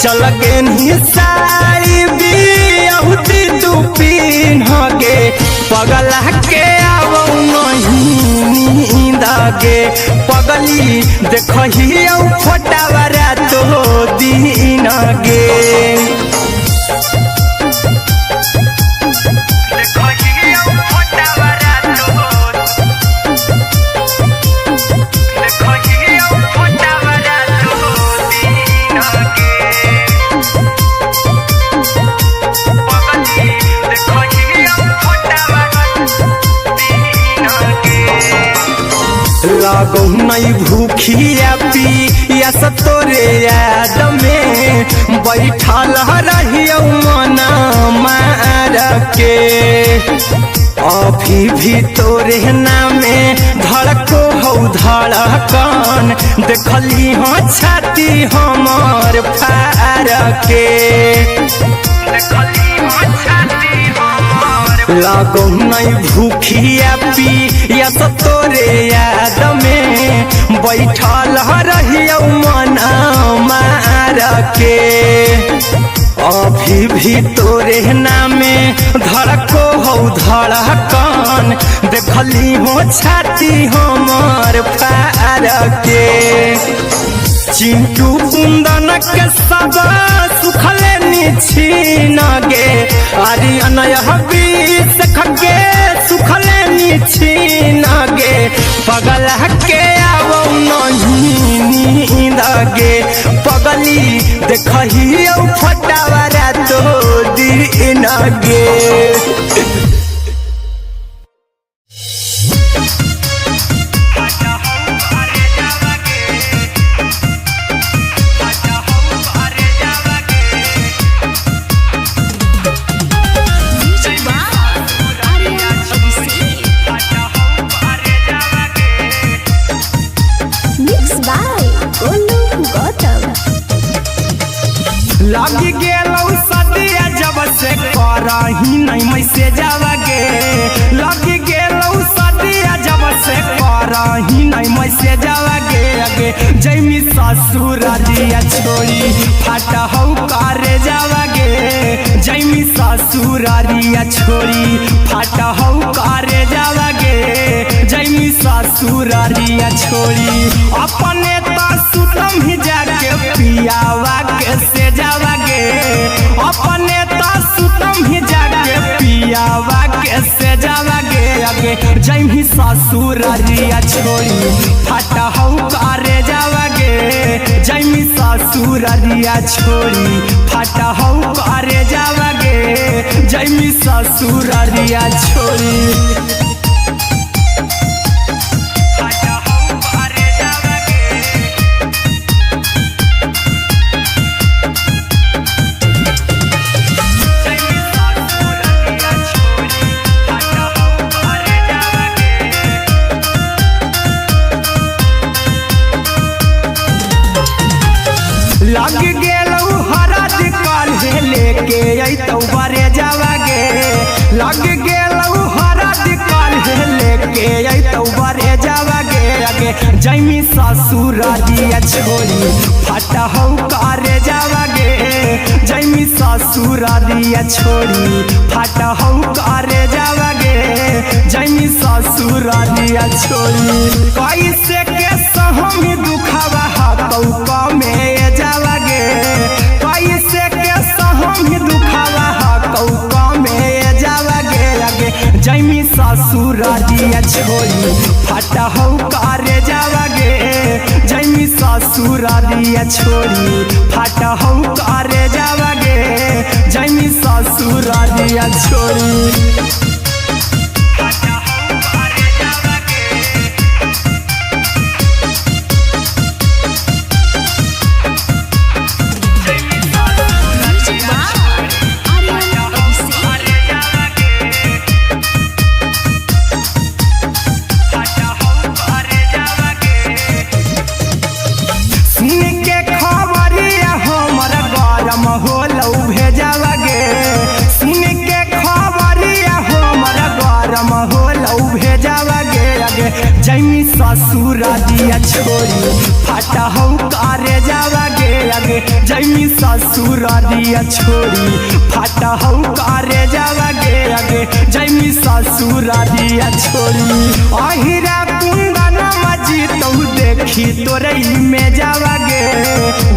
चल गे निसाई बिहुती तू पिन्हगे पगला के आवौ नहीं नींद गे पगली देखही फोटावरा तो दिन गे लागो नहीं भूखिया पिया तोरे याद में बैठल रहियो मना मार के अभी भी तोरे नामे धड़को हो धड़कन देखली हो छाती हमर फार के लागो नहीं भूखिया पिया तोरे याद में बैठल रहियो मना मार के अभी भी तोरे नामे धड़को हो धड़कन देखली हो छाती हमर फार के चिंटू कुंदन के सब सुखले निछीन गे आर्यन बीस खगे सुखले निछीन गे पगला के आवौ नहीं नींद गे पगली देखही फटावरा तो दिन गे लगी गेलौ सदिया जब से करही नहीं मैसेजवा गे लगी गेलौ सदिया जब से करही नहीं मैसेजवा गे अगे जैमी ससुरारिया छोड़ी फाटा हौ करे जावा गे जैमी ससुरारिया छोड़ी फाटा हौ करे जावा गे जैमी ससुरारिया छोड़ी अपने तो सुतम ही जाके पियावा के से जावा गे अपने तो सुतम ही जाके पियावा के से जावा गे अगे जैमी ससुरारिया छोड़ी फाटा हौ करे जावा गे जैमी ससुरारिया छोड़ी फाटा हौ करे जावा गे जैमी ससुरारिया छोड़ी लग गेलौ हरद काल्हे लेके अइतौ बरे जावा गे लग गेलौ हरद काल्हे लेके अइतौ बरे जावा गे अगे जैमी ससुरारिया छोड़ी फाटा हौ करे जावा गे जैमी ससुरारिया छोड़ी फाटा हौ करे जावा गे जैमी ससुरारिया छोड़ी कैसे के सहम दुखवा हतौ कमे जावा गे कैसे के सहम दुखवा हतौ कमे जावा गे अगे जैमी ससुरारिया छोड़ी फाटा हौ करे जावा गे जैमी ससुरारिया छोड़ी फाटा हौ करे जावा गे जैमी ससुरारिया छोड़ी जैमी ससुरारिया छोड़ी फाटा हौ करे जावा गे अगे जैमी ससुरारिया छोड़ी फाटा हऊ करे जावा गे आगे जैमी ससुरारिया छोड़ी अहिरा कुंदन मजी तो देखी तोरई में जावा गे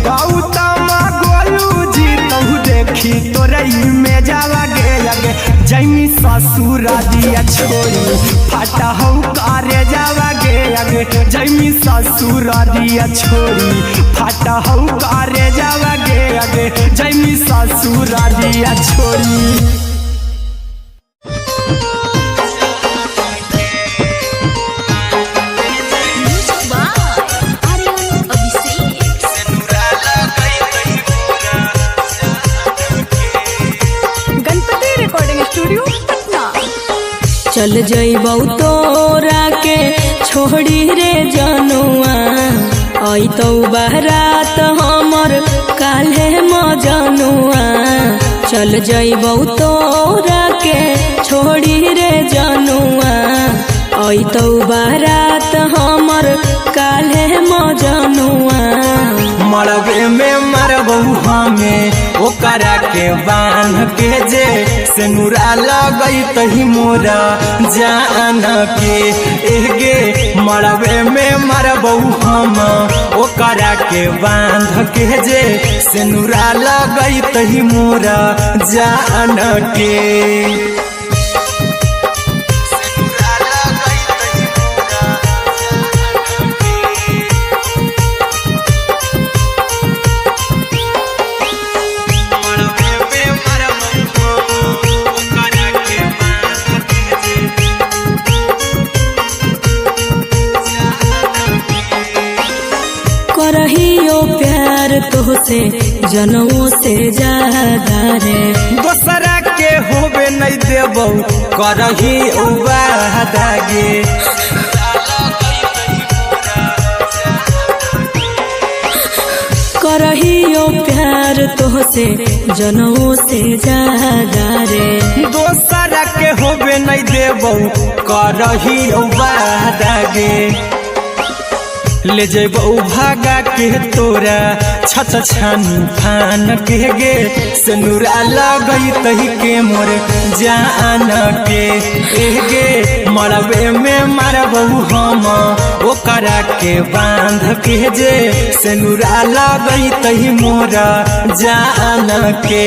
गौतम गोलू जी तो देखी तोरई में जावा गे आगे जैमी ससुरारिया छोड़ी फाटा हऊ करे जावा गे आगे जैमी ससुरारिया छोड़ी फाटा हऊ करे जावा गे आगे जैमी ससुरारिया छोड़ी। चल जइबौ तोरा के छोड़ी रे जनुआ अइतौ बारात हमर काल्हे मजनुआ चल जइबौ तोरा के छोड़ी रे जनुआ अइतौ बारात हमर काल्हे मजनुआ मरबे में मरबू हमें ओकरा के बांध के जे सेनुरा लगई तही मोरा जान के एगे मरबे में मरबू हम ओकरा के बांध के जे सेनुरा लगई तही मोरा जान के करहियो प्यार तोहसे जनों से ज्यादा रे दोसरा के होबे नहीं देबौ करही वादा गे करहियो प्यार तोहसे जनों से ज्यादा रे दोसरा के होबे नहीं देबौ करही वादा गे ले जेबौ भागा के तोरा छत छानी फान के गे सेनुरा लगई तही के मोर जान के एगे मरबे में मरबौ हम ओकरा के बांध के जे सेनुरा लगई तही मोरा जान के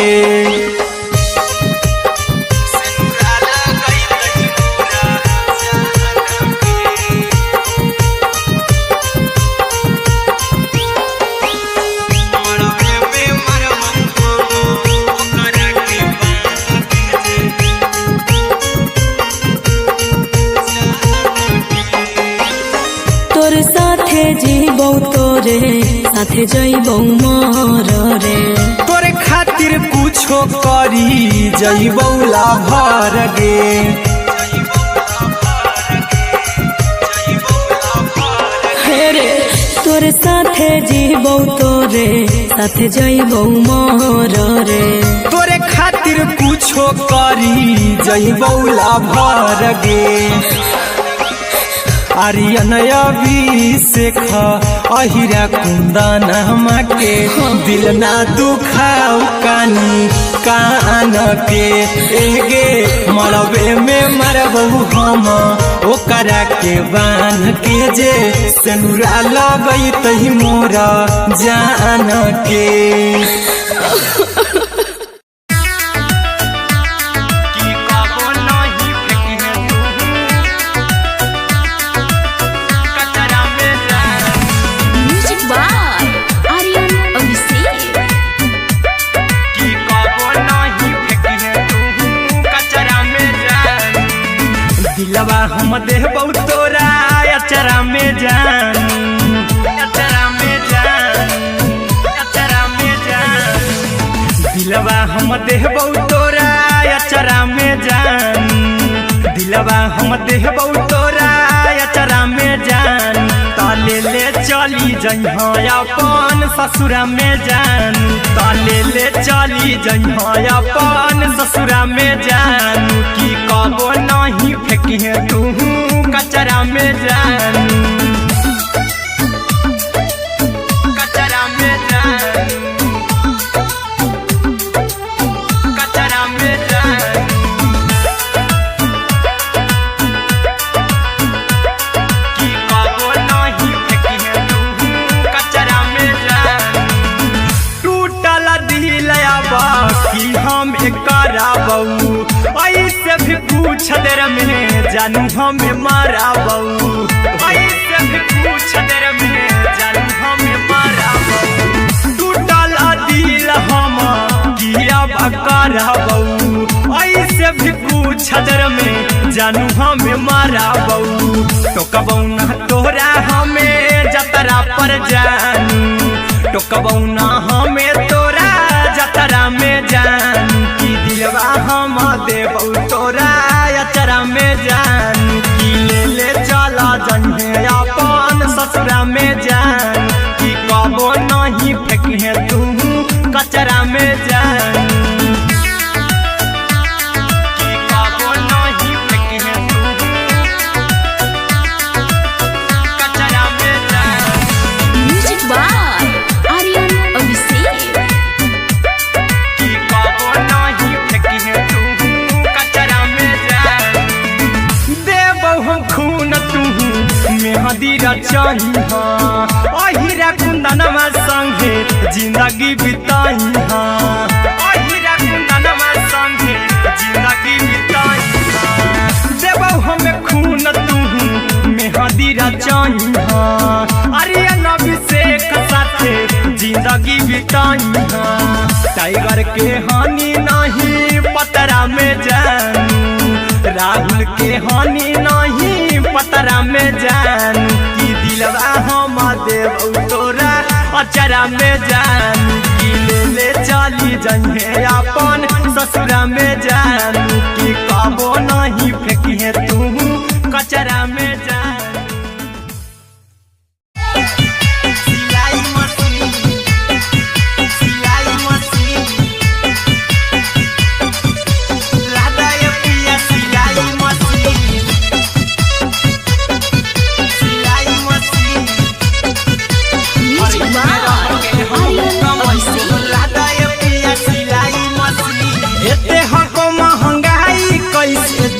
जीबौ तोरे साथे जइबौ मर रे तोरे खातिर कुछो करी जइबौ लाभर गे हेरे तोरे साथे जीबौ तोरे साथे जइबौ मर रे तोरे खातिर कुछो करी जइबौ लाभर गे आर्यन अभिषेक अहिरा कुंदन के दिल ना दुखाऊ कानी कान के एगे मरबे में मरबू हम ओकरा के बांध के जे सेनुरा लगई तही मोरा जान के दिलवा हम देबौ तोरा अचरा में जान अचरा में जान अचरा में जान दिलवा हम देबौ तोरा अचरा में जान दिलवा हम देबौ तोरा अचरा में जान ताले ले चली जइहा अपन ससुरा में जान ताले ले चली जइहा अपन ससुरा में जान की कबो नहीं फेंकिहे तू कचरा में जान कचरा में जान कराबऊ ऐसे भी पूछ देर में जानू हमें माराबऊ ऐसे भी पूछ देर में जानू हमें माराबऊ टूटल दिल हम किया कराबऊ ऐसे भी पूछ देर में जानू हमें माराबऊ टोकबऊ ना तोरा हमें जतरा पर जानू टोकबऊ ना हमें तोरा जतरा में जानू की दिलवा हम देबऊ तोरा अचरा में जानू की ले चला जन्हे अपन ससुरा में जानू की कबो नहीं फेंके तू कचरा में जानू अहिरा कुंदनमा संगे जिंदगी बिताई अहिरा कुंदनमा संगे जिंदगी बिताई देबौ हमें खून तू मेहदी रचाई आर्यन अभिषेक साथे जिंदगी बिताई टाइगर के हानि नहीं पतरा में जानू राहुल के हानि नहीं पतरा में जानू की दिलवा हम देबऊ तोरा अचरा में जानू की ले चली जन्हे अपन ससुरा में जानू की कबो नहीं फेंकिए तू कचरा में जानू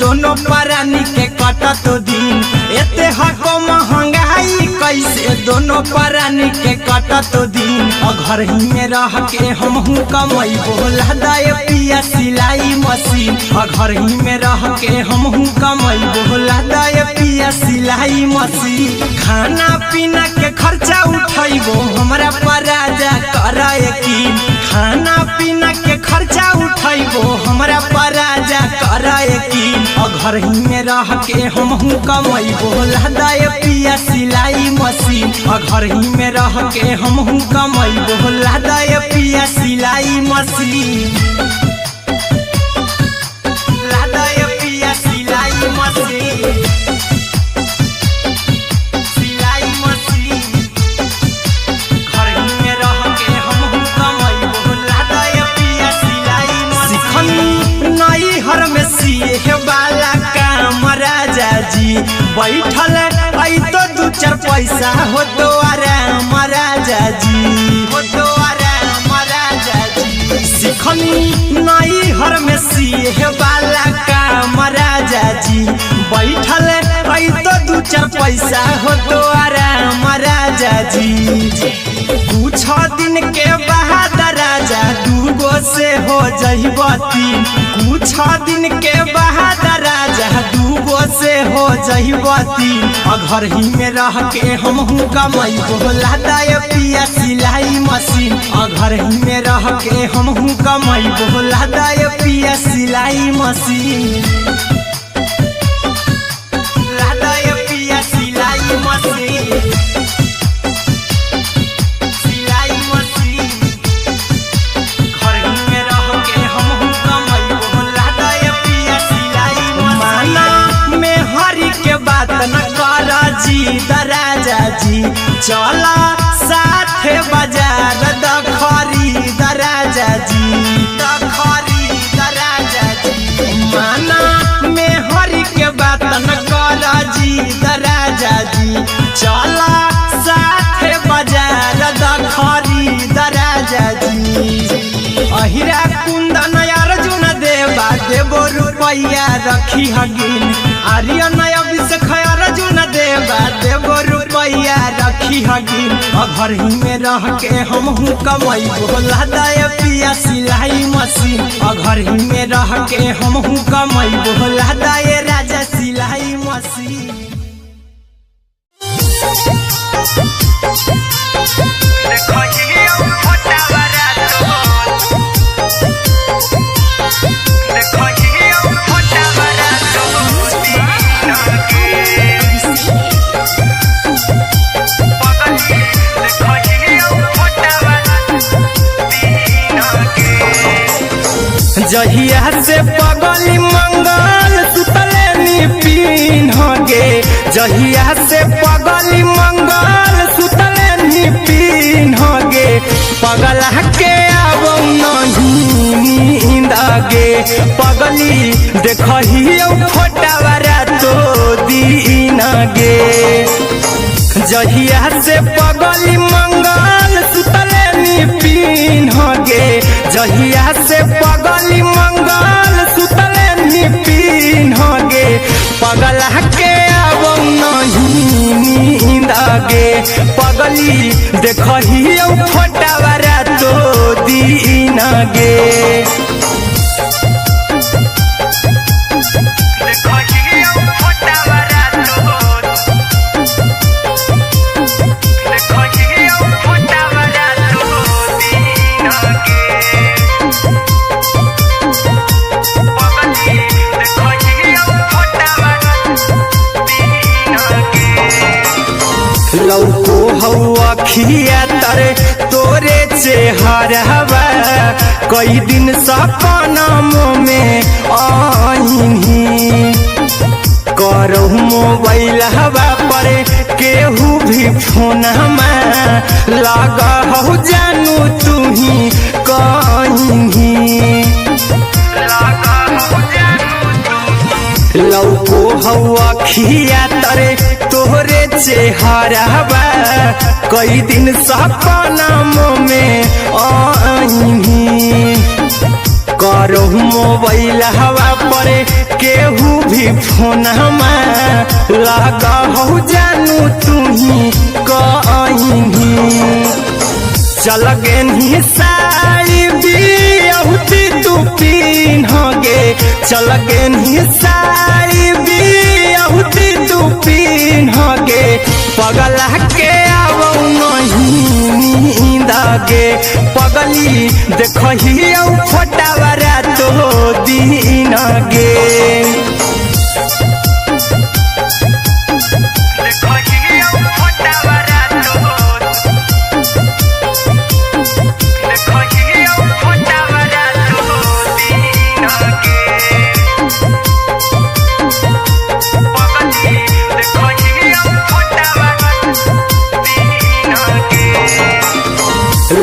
दोनों परानी के कटा तो दिन एते हको महंगाई कैसे दोनों परानी के कटा तो दिन घर ही में रह के हमहू कमाई बोला दाए पिया सिलाई मशीन घर ही में रह के हमहू कमाई बोला दाए पिया सिलाई मशीन खाना पीना के खर्चा उठाइबो हमरा पराजा कराए की खाना पीना के खर्चा उठाइबो हमरा पराजा कराए की घर ही में रह के हमहू कमाई बोला दाए पिया सिलाई मशीन घर ही में रह के हमहू कमाई बोला दाए पिया सिलाई मशीन लादाए पिया सिलाई मशीन सिलाई मशीन घर ही में रह के हमहू कमाई बोला दाए पिया सिलाई मशीन नई हर में सिए वाला काम राजा जी बैठल आई तो दू चार पैसा हो तो आराम राजा जी हो तो आराम राजा जी सिखनी नई हर में सिए वाला काम राजा जी बैठल आई तो दू चार पैसा हो तो आराम राजा जी कुछ दिन के बाद राजा दूगो से हो जहिबती कुछ दिन के बाद राजा दूगो से हो जहिबती घर ही में रह के हमहू कमाई बोला दाए पिया सिलाई मशीन घर ही में रह के हमहू कमाई बोला दाए पिया सिलाई मशीन लादाए पिया सिलाई मशीन राजा जी चला साथे बाजार द खरीद राजा जी द खरीद राजा जी माना में हरी के बात न कर जी द राजा जी चला साथे बाजार द खरीद राजा जी अहिरा कुंदन अर्जुन देवा देबो रुपया रखी हगिन आर्यन अभिषेक अर्जुन देवा देबो रुपया रखी रखी हगी घर ही में रह के हम हूँ कमाई बोला दाए पिया सिलाई मशीन घर ही में रह के हम हूँ कमाई बोला दाए राजा सिलाई मशीन। जहिया से पगली मंगल सुतले निपिन गे जहिया से पगली मंगल सुतले निपिन गे पगला के आब नहीं नींद गे पगली देखही फोटावारा तो दीन गे जहिया से पगली मंगल सुतले निपिन गे जहिया से पगली मंगल सुतले निपिन गे पगला के आब नहीं नींद गे पगली देखही फोटावारा तो दीन गे। लौको हवा खिया तरे तोरे चेहरवा कई दिन सपनों में आईनी करो मोबाइल हवा पर केहू भी फोन में लगा हो जानू तू ही कहीं लौको हवा खिया तरे तोहरे चेहरवा कई दिन सपनों में आईनी करो मोबाइल हवा पर केहू भी फोन में लगा हो जानू तू ही कहीं चल गे साड़ी बिहुती तू पीन गे चल गे साड़ी बिहुती तू पीन गे पगला के आब नहीं नींद गे पगली देखही फोटावारा तो दीन गे।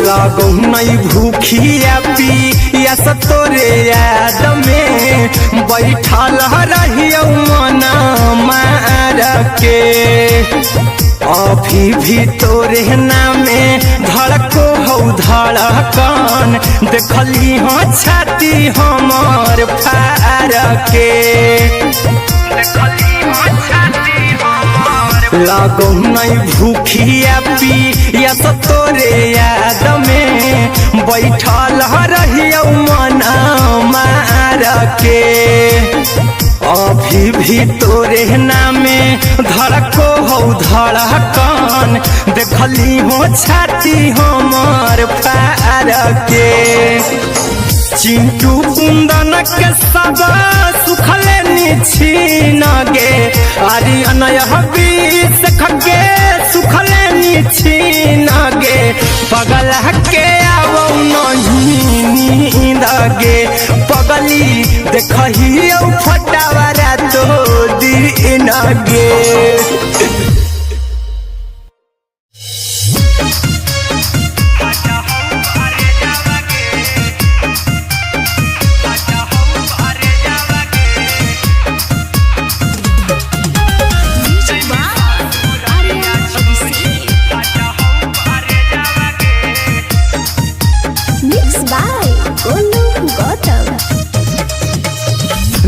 लागो नहीं भूखिया पिया तोरे याद में बैठल रहियो मना मार के अभी भी तोरे नामे धड़को हो धड़कन देखली हाँ छाती हमार फार के लागो नहीं भूखिया पिया तोरे याद में बैठल रहियो मना मार के अभी भी तोरे नामे धड़को हो धड़कन देखली हो छाती हमार फार के चिंटू कुंदन के सब सुखले छीन गे आर्यन बीस खगे सुखले छीन गे पगला के आब नहीं नींद गे पगली देखही फटावारा तो दीन गे।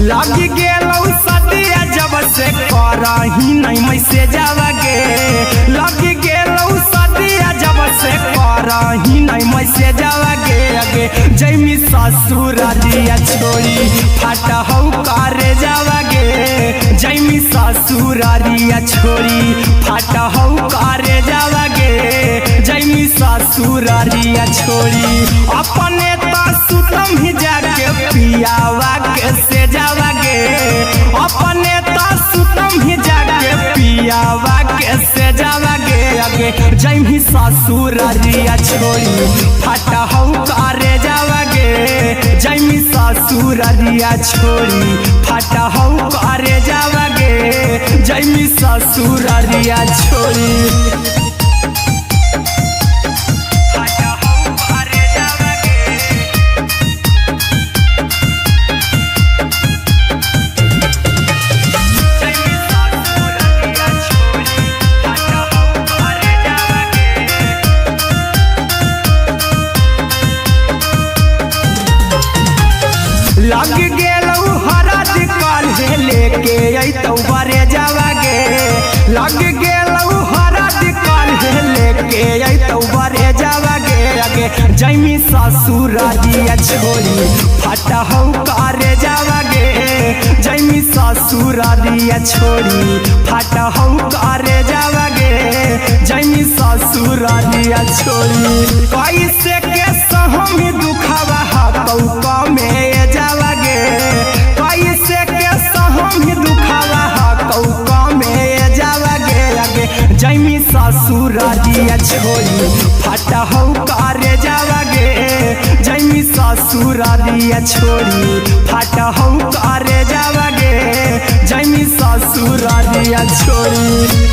लगी गेलौ सदिया जब से करही नहीं मैसेज आवा गे लगी गेलौ से करही नहीं मैसेजवा गे जैमी ससुरारिया छोड़ी फाटा हौ करे जावा गे जैमी ससुरारिया छोड़ी फाटा हौ करे जावा गे जैमी ससुरारिया छोड़ी अपने तो सुतम ही जाके पियावा के से जावा गे अपने तो सुतम ही जाके पियावा के से जावा गे जैमी ससुरारिया छोड़ी फाटा हौ करे जावा गे जैमी ससुरारिया छोड़ी फाटा हौ करे जावा गे जैमी ससुरारिया छोड़ी लग गेलौ हरद काल्हे लेके अइतौ बरे जावा गे लग गेलौ हरद काल्हे लेके अइतौ बरे जावा गे जैमी ससुरारिया छोड़ी फाटा हौ करे जावा गे जैमी ससुरारिया छोड़ी फाटा हौ करे जावा गे जैमी ससुरारिया छोड़ी कैसे के सहम दुखवा हकौ में जावा गे कैसे के सहम दुखवा हकौ में जावा गे जैमी ससुरारिया छोड़ी फाटा हौ करे जावा गे जैमी ससुरारिया छोड़ी फाटा हौ करे जावा गे जैमी ससुरारिया छोड़ी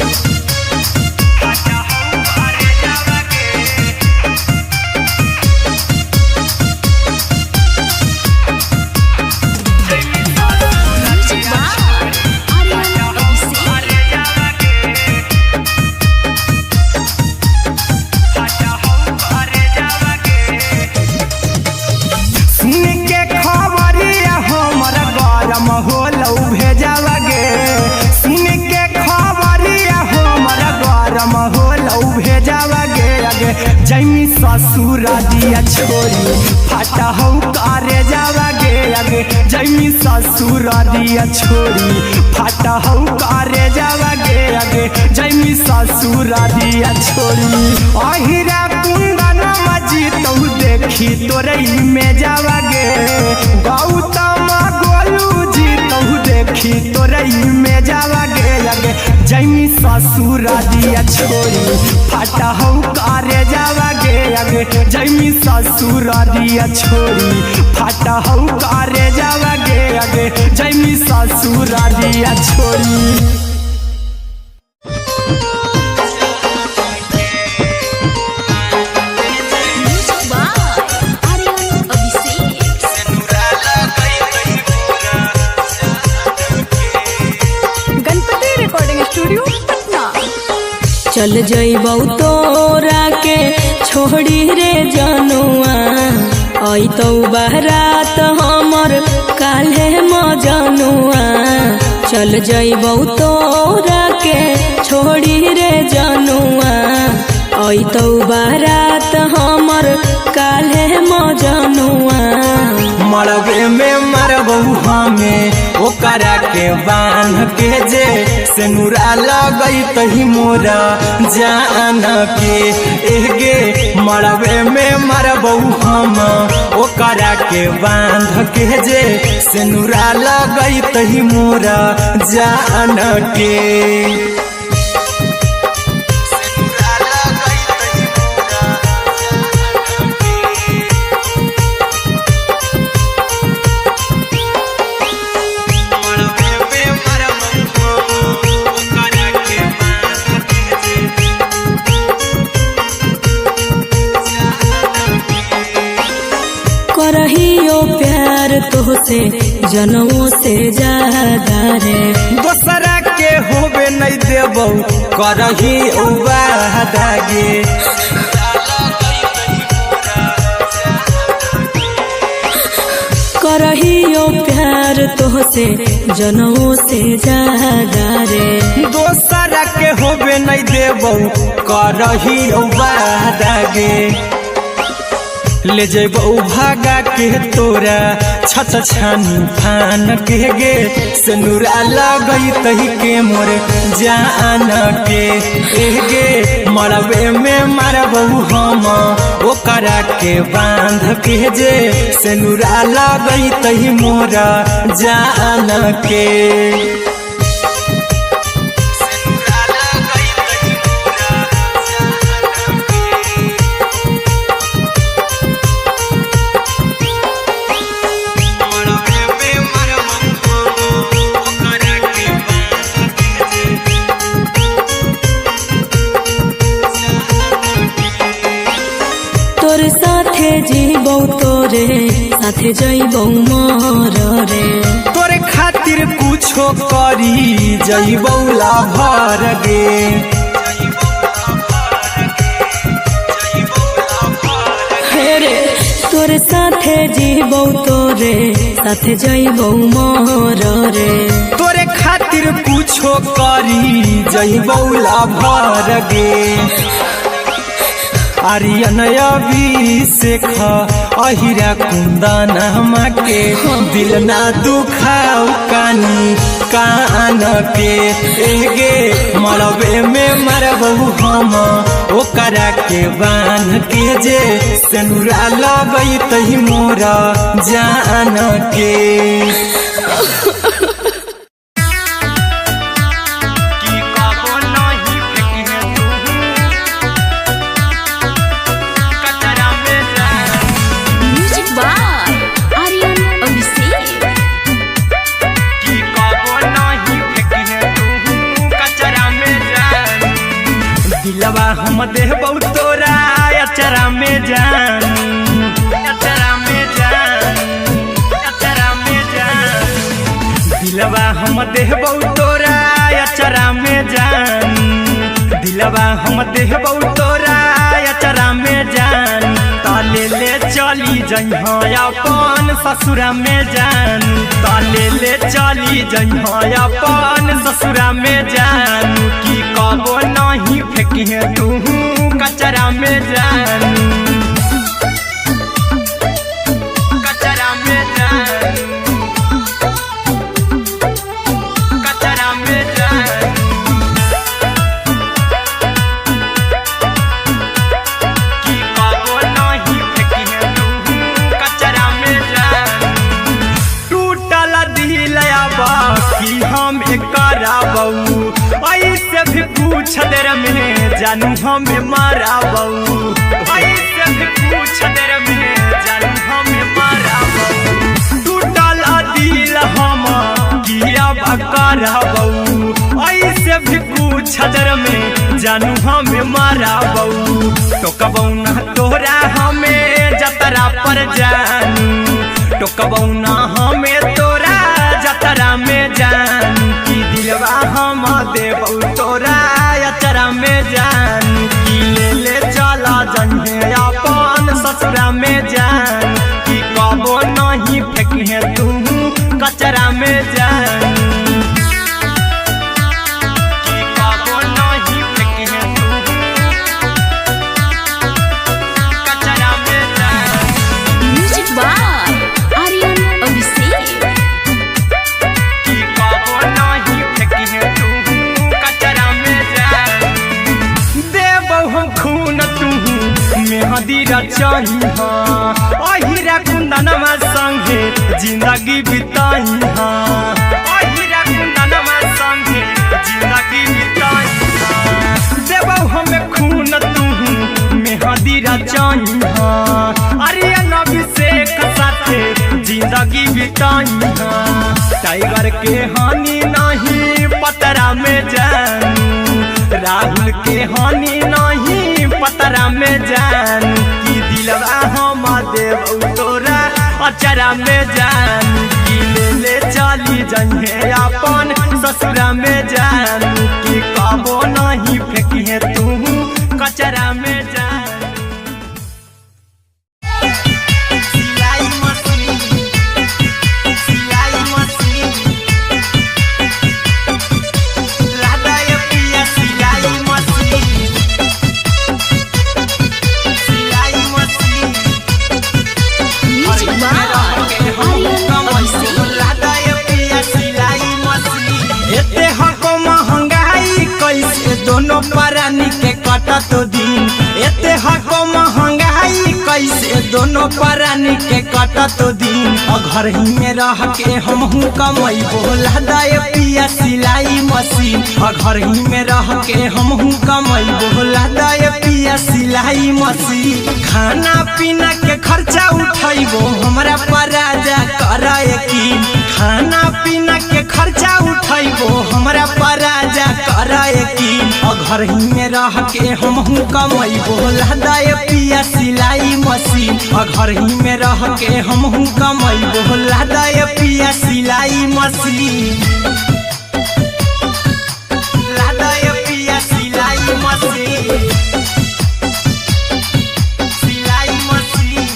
होलौ भेजावा गे सुन के खबरिया हमर गरम होलौ भेजावा गे जैमी ससुरारिया छोड़ी फाटा हौ करे जावा गे जैमी ससुरारिया छोड़ी फाटा हौ करे जावा गे जैमी ससुरारिया छोड़ी अहिरा कुंदन मजीतौ देखी तोरई में जावा गे गौतम देखी तोरई में जावा गे जैमी ससुरारिया छोड़ी फाटा हौ करे जावा गे जैमी ससुरारिया छोड़ी फाटा हौ करे जावा गे जैमी ससुरारिया छोड़ी चल जइबौ तोरा के छोड़ी रे जनुआ अइतौ बारात हमर काल्हे मजनुआ चल जइबौ तोरा के छोड़ी रे जनुआ अइतौ बारात हमर काल्हे मजनुआ मरबे में मरबौ हमें ओकरा के बांध के जे सेनुरा लगई तही मोरा जान के एगे मरबे में मरबौ हम ओकरा के बांध के जे सेनुरा लगई तही मोरा जान के करहियो प्यार तोहसे जनमों से ज्यादा रे दोसरा के होबे नहीं देबौ करही वादा गे करहियो प्यार प्यार तोहसे जनमों से ज्यादा रे। दोसरा के होबे नहीं देबो करही वादा गे, ले जेबो भागा के तोरा छत छानी फान के गे, सिनुरा लगई तही के मोर जान के गे, मरबे में मारबो हम ओकरा के बांध के जे, सिनुरा लगई तही मोर जान के। तोर साथे जीबो तोरे साथे जइबो मर रे, तोरे खातिर कुछो करी जइबो लाभर गे, रे तोर साथे जीबो तोरे साथे जइबो मर रे, तोरे खातिर कुछो करी जइबो लाभर गे। आर्यन अभिषेक अहिरा कुंदन के, दिल ना दुखाओ कानी कान के गे, मरबे में मरबो हम ओकरा के बांध के जे, सिनुरा लगई तही मोरा जान के। दिलवा हम देबो तोरा अचरा में जान, अचरा में जान, अचरा में जान, दिलवा हम देबो तोरा अचरा में जान, दिलवा हम देबो तोरा अचरा में जान, ताले ले चली जइहा अपन ससुरा में जान, ताले ले चली जइहा अपन ससुरा में जान, की कबो नहीं फेंकिहे तू कचरा में जान, कचरा में जान, कचरा में जान। की कबो नहीं फेंकिहे तू कचरा में जान, टूटल दिल आबा कि हम कराबू, ऐसे भी पूछ देर में जानू हमें माराबू, ऐसे भी पूछ देर में जानू हमें माराबू, टूटल दिल हम किया कराबू, ऐसे भी पूछ देर में जानू हमें माराबू, टोकबौ ना तोरा हमें जतरा पर जानू, टोकबौ ना हमें तोरा जतरा में जानू, की दिलवा हम देबौ तोरा अचरा में जानू, की ले ले चला जइहे अपन ससुरा में जान, की कबो नहीं फेंकिहे तू कचरा में जानू, की कबो नहीं फेंकिहे तू कचरा में जान। Music by Aryan Abhishek. की कबो नहीं फेंकिहे तू कचरा में जान, देबौ हम खून तू मेहदी रचहिहा, अहिरा कुंदनमा संगे जिंदगी बिताइहा, अहिरा कुंदनमा संगे जिंदगी बिताइहा, देबौ हमें खून तू मेहदी रचहिहा, आर्यन अभिषेक साथे जिंदगी बिताइहा, टाइगर के हानि नहीं पतरा में जानू, राहुल के हानि नहीं पतरा में जानू, की दिलवा हम देबौ तोरा अचरा में जानू, की ले ले चली जइहे अपन ससुरा में जानू, की कबो नहीं फेंकिहे तू कचरा में जानू। सिलाई मशीन दोनों परानी के कटत दिन एते हको महंगाई कैसे दोनों परानी के कटत दिन घर ही में रह के हमहू कमाई बोला दाए पिया सिलाई मशीन घर ही में रह के हमहू कमाई बोला दाए पिया सिलाई मशीन खाना पीना के खर्चा उठाइबो हमरा पर राजा कराए की खाना पीना के खर्चा उठाइबो हमरा पर राजा कराए की घर ही में रह के हमहू कमाई बोला दाए पिया सिलाई मशीन घर ही में रह के हमहू कमाई बोला दाए पिया सिलाई मशीन लादाए पिया सिलाई मशीन सिलाई मशीन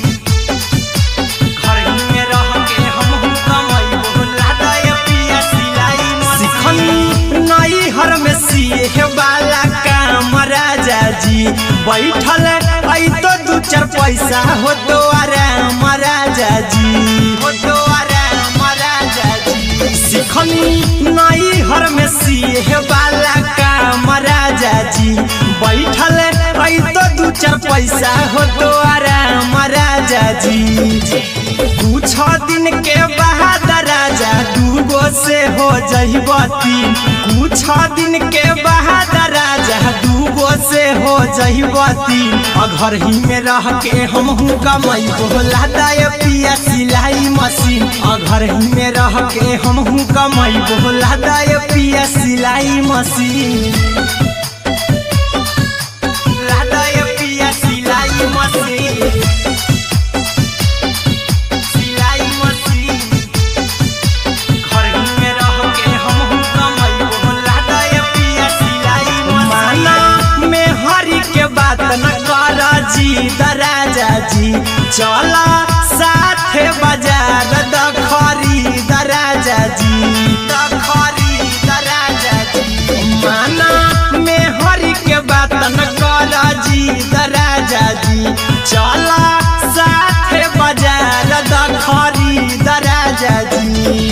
घर ही में रह के हमहू कमाई बोला दाए पिया सिलाई मशीन नई हर में सिए वाला काम राजा जी बैठल आई तो दू चार पैसा हो तो आराम राजा जी हो तो आराम राजा जी सिखनी नई हर में सिए वाला काम राजा जी बैठल आई तो दू चार पैसा हो तो आराम राजा जी कुछ दिन के बाद राजा दूगो से हो जहिबती कुछ दिन के बाद राजा दूगो से हो जहिबती घर ही में रह के हमहू कमाई बोला दाए पिया सिलाई मशीन घर ही में रह के हमहू कमाई बोला दाए पिया सिलाई मशीन लादाए पिया सिलाई मशीन सिलाई मशीन घर ही में रह के हमहू कमाई बोला दाए पिया सिलाई मशीन माना में हरी के बात न कर जी दराजा जी चला साथे बाजार दखरी दराजा जी दखरी दराजा जी माना में हरी के बात न कर जी दराजा जी चला साथे बाजार दखरी दराजा जी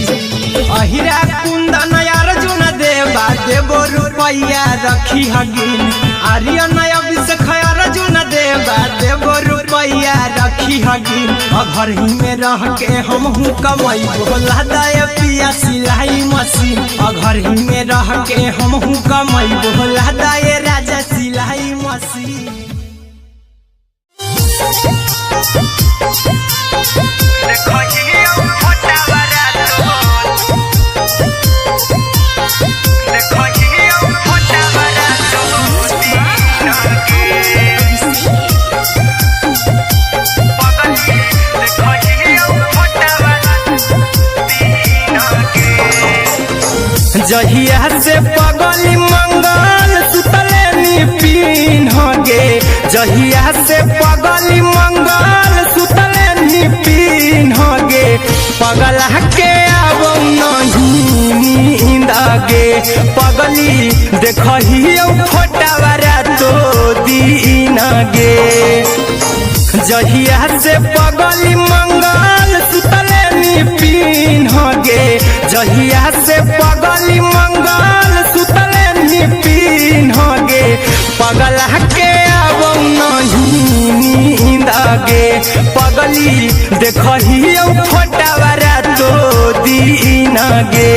अहिरा कुंदन अर्जुन देवा देवो रुपैया रखी हगिन आर्यन अभिषेक अर्जुन देवा देवो रुपैया रखी हगिन घर ही में रह के हमहू कमाई बोला दाए पिया सिलाई मशीन घर ही में रह के हमहू कमाई बोला दाए राजा सिलाई मशीन जहिया से पगली मंगल सुतले निपिन गे जहिया से पगली मंगल सुतले निपिन गे पगला के अब नहीं नींद गे पगली देखही फोटावारा तो दीन गे जहिया से पगली मंगल सुतले निपिन गे जहिया से पगली मंगल सुतले निपिन गे पगला के अब नहीं नींद गे पगली देखही फोटावारा तो दीन गे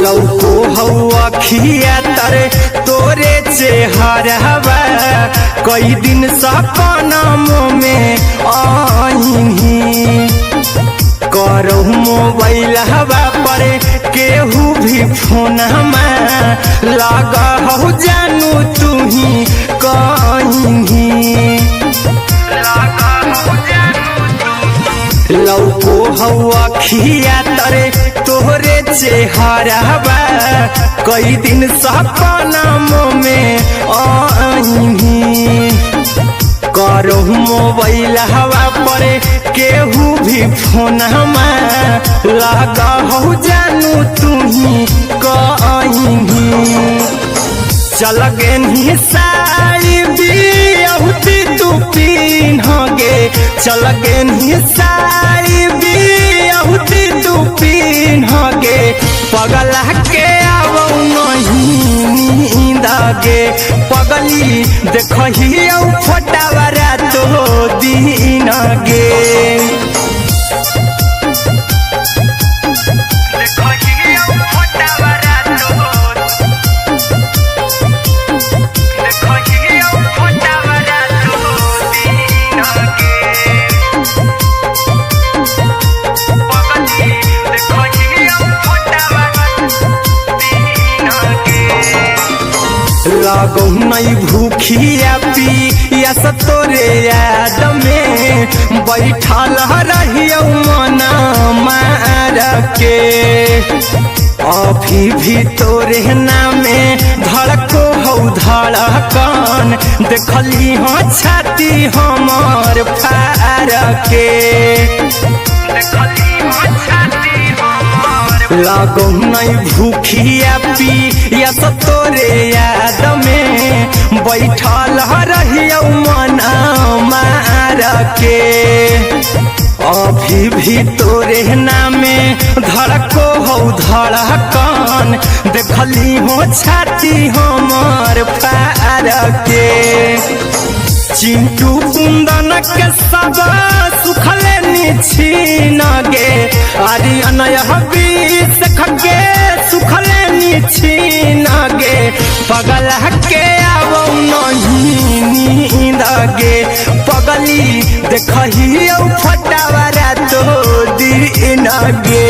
लौको हवा खिया तरे तोरे चेहरवा कई दिन सपनों में आईनी करो मोबाइल हवा पर केहू भी फोन में लगा हो जानू तू ही कहीं लौको हवा खिया तरे तोहरे चेहरवा कई दिन सपनों में आईनी करो मोबाइल हवा पर केहू भी फोन लगा हो जानू तुम्ही कहीं चल गे साड़ी बियहुती तू पिन्हगे चल गे साड़ी बियहुती तू पिन्हगे पगला के आवो नहीं नींदगे पगली देखही फोटावरा तो दिन गे लगो नहीं भूखिया पिया तोरे याद में बैठल रहियो मना मार के अभी भी तोरे नामे धड़को हो धड़कन देखली हो छाती हमर फार के लगो नहीं भूखिया पिया तोरे याद में बैठल रहियो मना मार के अभी भी तोरे नामे धड़को हो धड़कन देखली हो छाती हमर फार के चिंटू कुंदन के सब सुखले छीन गे आर्यन बीस खगे सुखले छीन गे पगला के आवो नहीं नींद गे पगली देखही फटावरा तो दिन गे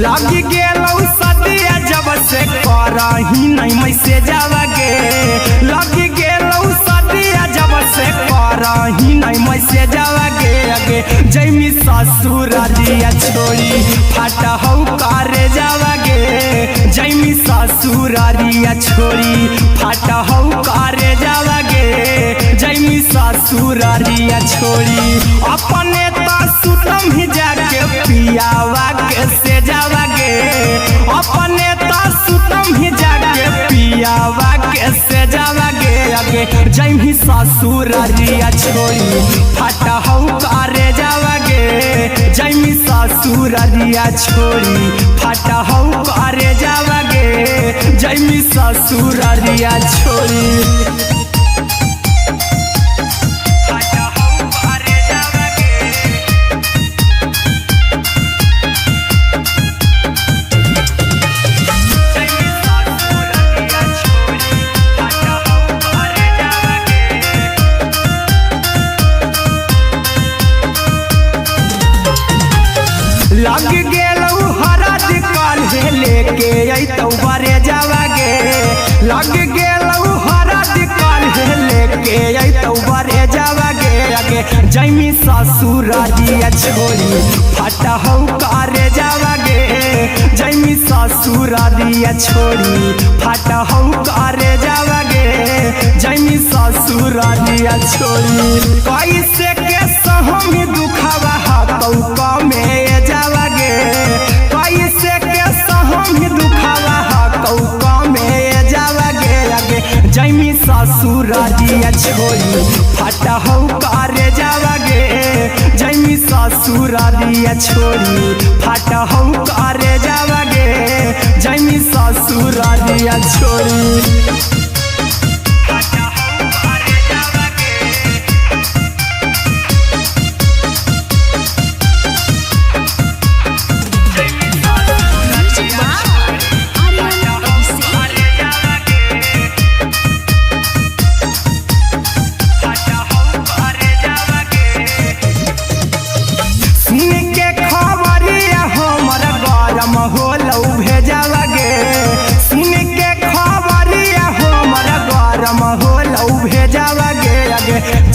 लगी गेलौ सदिया जब से करही नहीं मैसे जावगे लगी गेलौ सदिया जब से करही नहीं मैसे जावगे अगे जैमी ससुरारिया छोड़ी फाटा हौ करे जावगे जैमी ससुरारिया छोड़ी फाटा हौ करे जावगे जैमी ससुरारिया छोड़ी अपने तो सुतम ही जाके पियावा के से जावगे अपने तो सुतम ही जाके पियावा के से जावगे अगे जैमी ससुरारिया छोड़ी फाटा हौ करे जावगे जैमी ससुरारिया छोड़ी फाटा हौ करे जावगे जैमी ससुरारिया छोड़ी लग गेलौ हरद काल्हे लेके अइतौ बरे जावगे लग गेलौ हरद काल्हे लेके अइतौ बरे जावगे अगे जैमी ससुरारिया छोड़ी फाटा हौ करे जावगे जैमी ससुरारिया छोड़ी फाटा हौ करे जावगे जैमी ससुरारिया छोड़ी कैसे के सहम दुखवा हतौ कमे जावगे कैसे के सहम दुखवा हतौ कमे जावगे अगे जैमी ससुरारिया छोड़ी फाटा हौ करे जावगे जैमी ससुरारिया छोड़ी फाटा हौ करे जावगे जैमी ससुरारिया छोड़ी के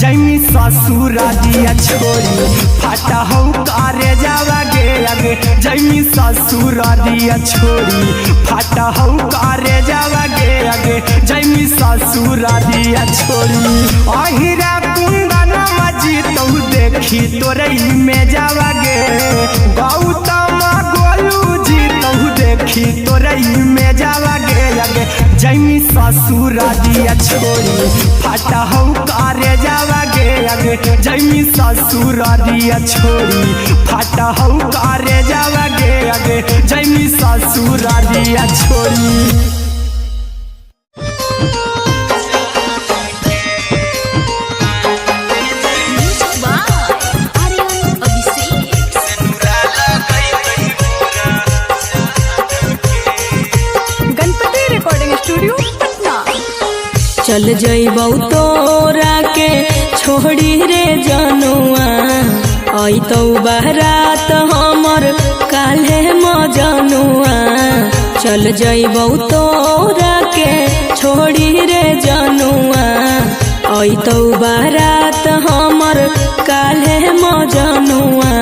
जैमी ससुर दिया छोड़ी फाटा हो करे जावा गे आगे जैमी ससुर दिया छोड़ी फाटा हो करे जावा गे आगे जैमी ससुर दिया छोड़ी अहिरा कुंदन मजी तो देखी तोरई में जावा गे गौतम गोलू जी तो देखी तोरई में जावा गे आगे जैमी ससुर दिया छोड़ी फाटा हो करे जावा गे आगे जैमी ससुर दिया छोड़ी फाटा हो करे जावा गे आगे जैमी ससुर दिया छोड़ी चल जइबौ तोरा के छोड़ी रे जनुआ अइतौ बारात हमर काल्हे मजनुआ चल जइबौ तोरा के छोड़ी रे जनुआ अइतौ बारात हमर काल्हे मजनुआ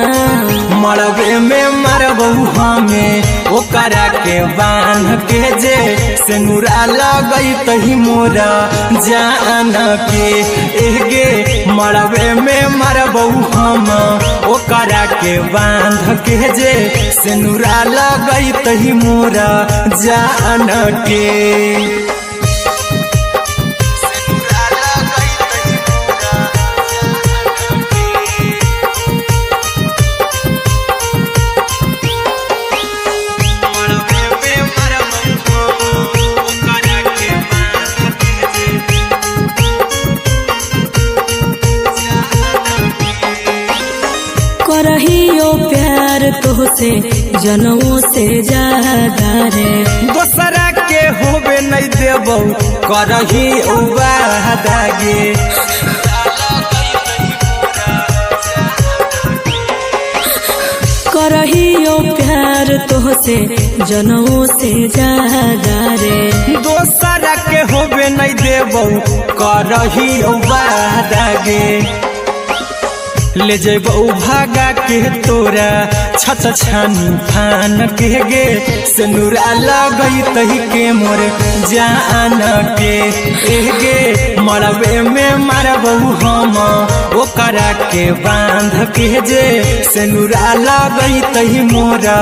मरबे में मरबू हमें ओकरा के बांध के जे सिनुरा लगई तही मोरा जान के एगे मरबे में मरबू हम ओकरा के बांध के जे सिनुरा लगई तही मोरा जान के करहियो प्यार तोहसे जनमों से ज्यादा रे दोसरा के होबे नहीं देबौ करही वादा गे करहियो प्यार तोहसे जनमों से ज्यादा रे दोसरा के होबे नहीं देबौ करही वादा गे ले जेबौ भागा के तोरा छत छानी फान के गे सिनुरा लगई तही के मोर जान के एगे मरबे में मरबौ हम ओकरा के बांध के जे सिनुरा लगई तही मोरा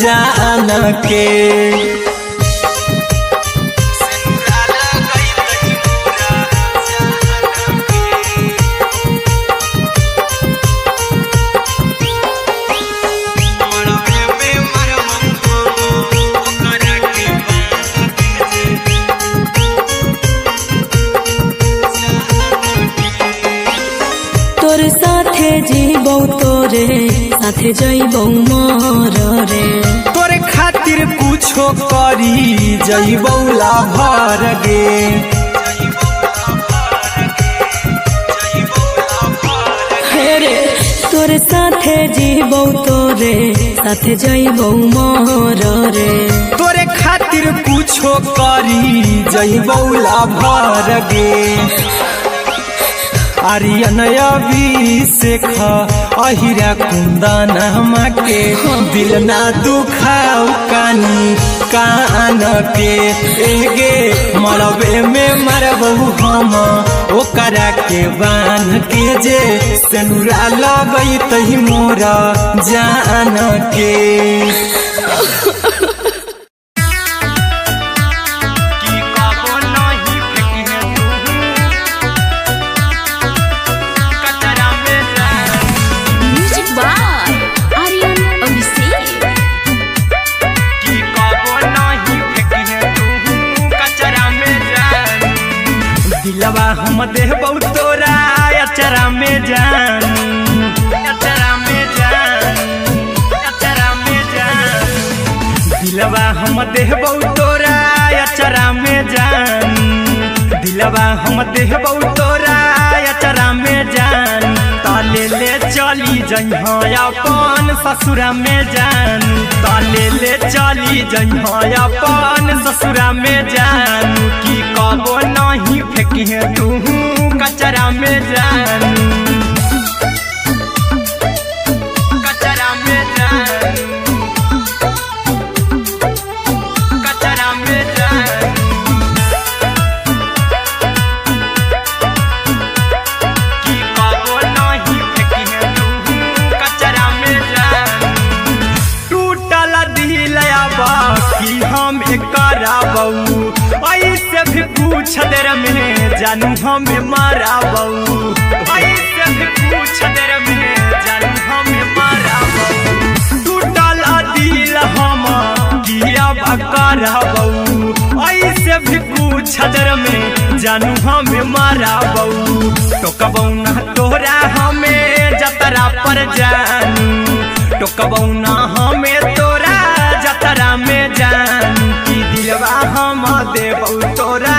जान के तोर साथे जीबौ तोरे साथे जइबौ मोर रे तोरे खातिर कुछो करी जइबौ लाभर गे हेरे तोर साथे जीबौ तोरे साथे जइबौ मोर रे तोरे खातिर कुछो करी जइबौ लाभर गे आर्यन अभिषेक अहिरा कुंदन के दिल ना दुखाओ कानी कान के एगे मरबे में मरबू हम ओकरा के बांध के जे सिनुरा लगई तही मोरा जान के दिलवा हम देबौ तोरा अचरा में जान अचरा में जान अचरा में जान दिलवा हम देबौ तोरा अचरा में जान दिलवा हम देबौ तोरा अचरा में जान ताले ले चली जइहा अपन ससुरा में जान ताले ले चली जइहा अपन ससुरा में जान की कबो नहीं फेंकी तू कचरा में जान कुछ देर में जानू हमें मारा बहू, ऐसे भी कुछ देर में जानू हमें मारा बहू। टूटल दिल हम किया बकरा बहू, ऐसे भी कुछ देर में जानू हमें मारा बहू। टोकबौ ना तोरा हमें जतरा पर जानू, टोकबौ ना हमें तोरा जतरा में जानू। की दिलवा हम देबौ तोरा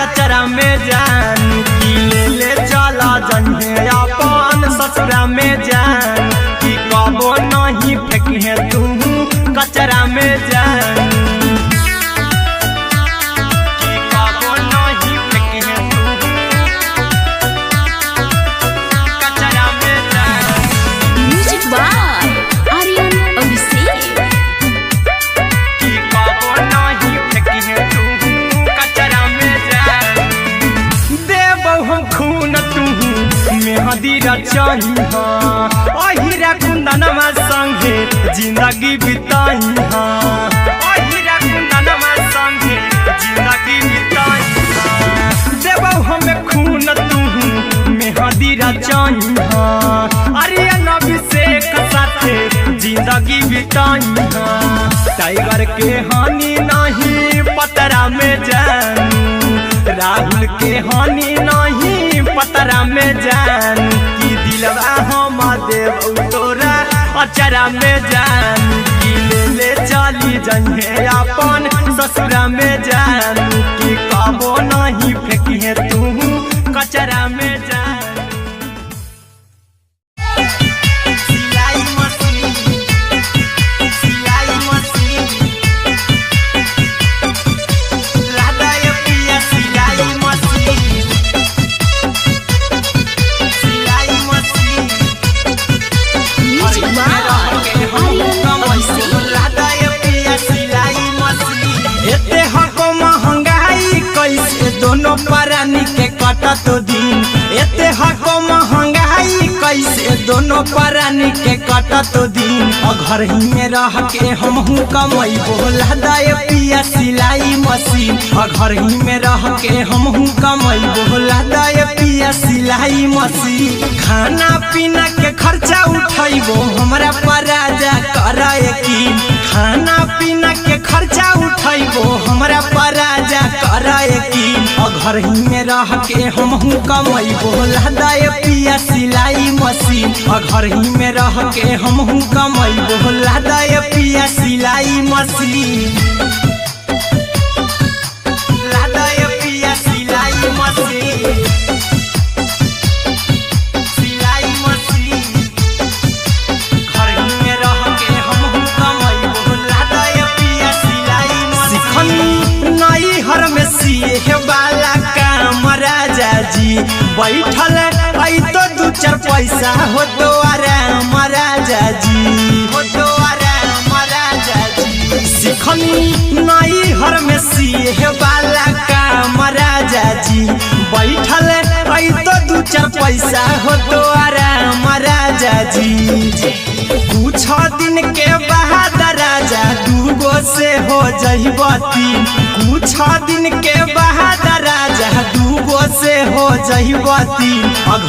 अचरा में जानू, की ले ले चला जन्हे अपन ससुरा में जानू। की कबो नहीं फेंके तू कचरा में जानू, की कबो नहीं फेंके तू कचरा में जानू। Music by Aryan Abhishek. की कबो नहीं फेंके तू कचरा में जानू। देबौ हम खून तू मेहदी रचाही हाँ, अहिरा कुंदनमा संगे जिंदगी बिताई हाँ, अहिरा कुंदनमा संगे जिंदगी बिताई हाँ। देबौ हमें खून तू मेहदी रचाही हाँ, आर्यन अभिषेक साथे जिंदगी बिताई हाँ। टाइगर के हानि नहीं पतरा में जानू, राहुल के हानि नहीं पतरा में जानू। की दिलवा हम देबौ तोरा अचरा में जानू, की ले ले चली जन्हे अपन ससुरा में जानू। की कबो नहीं फेंकिए तू कचरा में जानू। सिलाई मशीन, सिलाई मशीन, लादाय पिया सिलाई मशीन, सिलाई machine. Music by Aryan Abhishek. लादाय पिया सिलाई मशीन। एते हको महंगाई कैसे दोनों परानी के कटत दिन, एते हको महंगाई कैसे दोनों परानी के कटत दिन। घर ही में रह के हमहू कमैबो लादाय पिया सिलाई मशीन, घर ही में रह के हमहू कमैबो लादाय पिया सिलाई मशीन। खाना पीना के खर्चा उठैबो हमरा पराजा कराए की, खाना पीना के खर्चा उठैबो हमरा पराजा कराए की। घर ही में रह के हमहू कमैबो लादाय पिया सिलाई मशीन, घर ही में रह के हमहू कमैबो लादाय पिया सिलाई मशीन, लादाय पिया सिलाई मशीन, सिलाई मशीन। घर ही में रह के हमहू कमैबो लादाय पिया सिलाई मशीन। सिखनी नई हर में सिए वाला काम राजा जी, बैठल आई तो दू चार पैसा हो तो आराम राजा जी, हो तो आराम राजा जी। सिखनी नई हर में सिए वाला काम राजा जी, बैठल आई तो दू चार पैसा हो तो आराम राजा जी। कुछ दिन के बाद राजा दूगो से हो जहिबती, कुछ दिन के बाद राजा दूगो से हो जहिबती।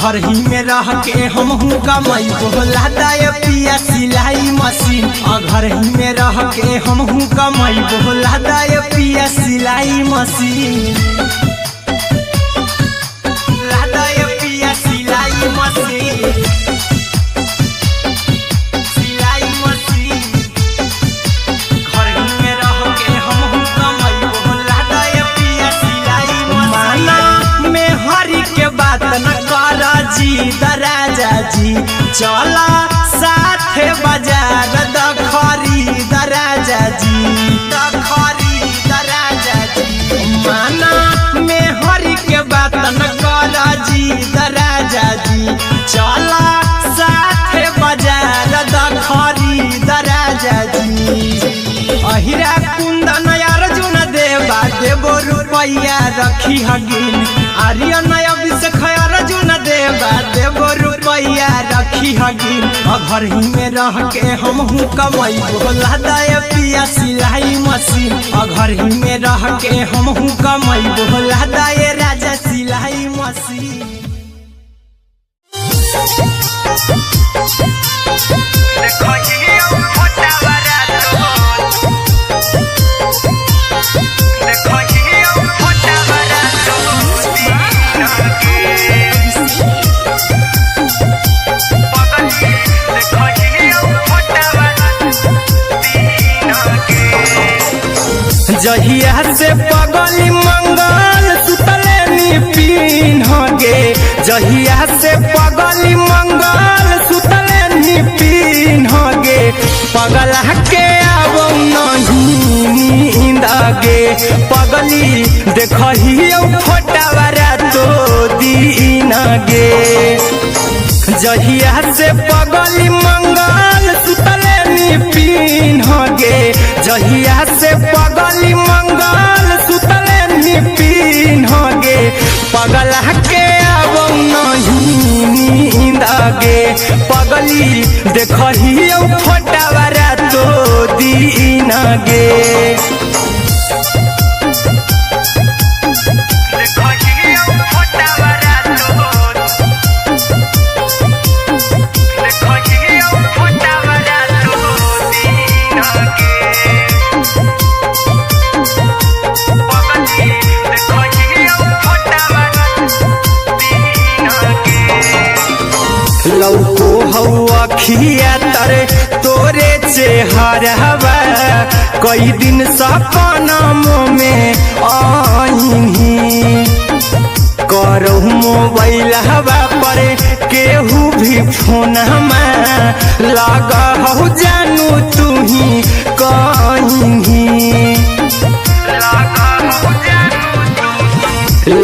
घर ही में रह के हमहू कमैबो लादाय पिया सिलाई मशीन, घर ही में रह के हमहू कमैबो लादाय पिया सिलाई मशीन, लादाय पिया सिलाई मशीन, सिलाई मशीन। घर ही में रह के हमहू कमैबो लादाय पिया सिलाई मशीन। माना में हरी के बात न कर जी दराजा जी, चला साथे बाजार दखरी दराजा जी, दखरी दराजा जी। माना में हरी के बात न कर जी दराजा जी, चला साथे बाजार दखरी दराजा जी। अहिरा कुंदन अर्जुन देवा देबो रुपैया रखी हगिन, आर्यन अभिषेक अर्जुन देवा देबो रुपैया रखी रखी हगी घर ही में रह के हम हूँ कमाई बोला दाए पिया सिलाई मशीन घर ही में रह के हम हूँ कमाई बोला दाए राजा सिलाई मशीन। जहिया से पगली मंगल सुतले निपिन गे जहिया से पगली मंगल सुतले निपिन गे पगला के अब नहीं नींद गे पगली देखही फोटावारा तो दीन गे जहिया से पगली मंगल सुतले निपिन गे जहिया से पगली मंगल सुतले निपिन गे पगला के अब नहीं नींद गे पगली देखही फोटावारा तो दीन गे लौको हवा खिया तरे तोरे चेहरवा कई दिन सपनों में आईनी करो मोबाइल हवा पर केहू भी फोन में लगा हो जानू तू ही कहीं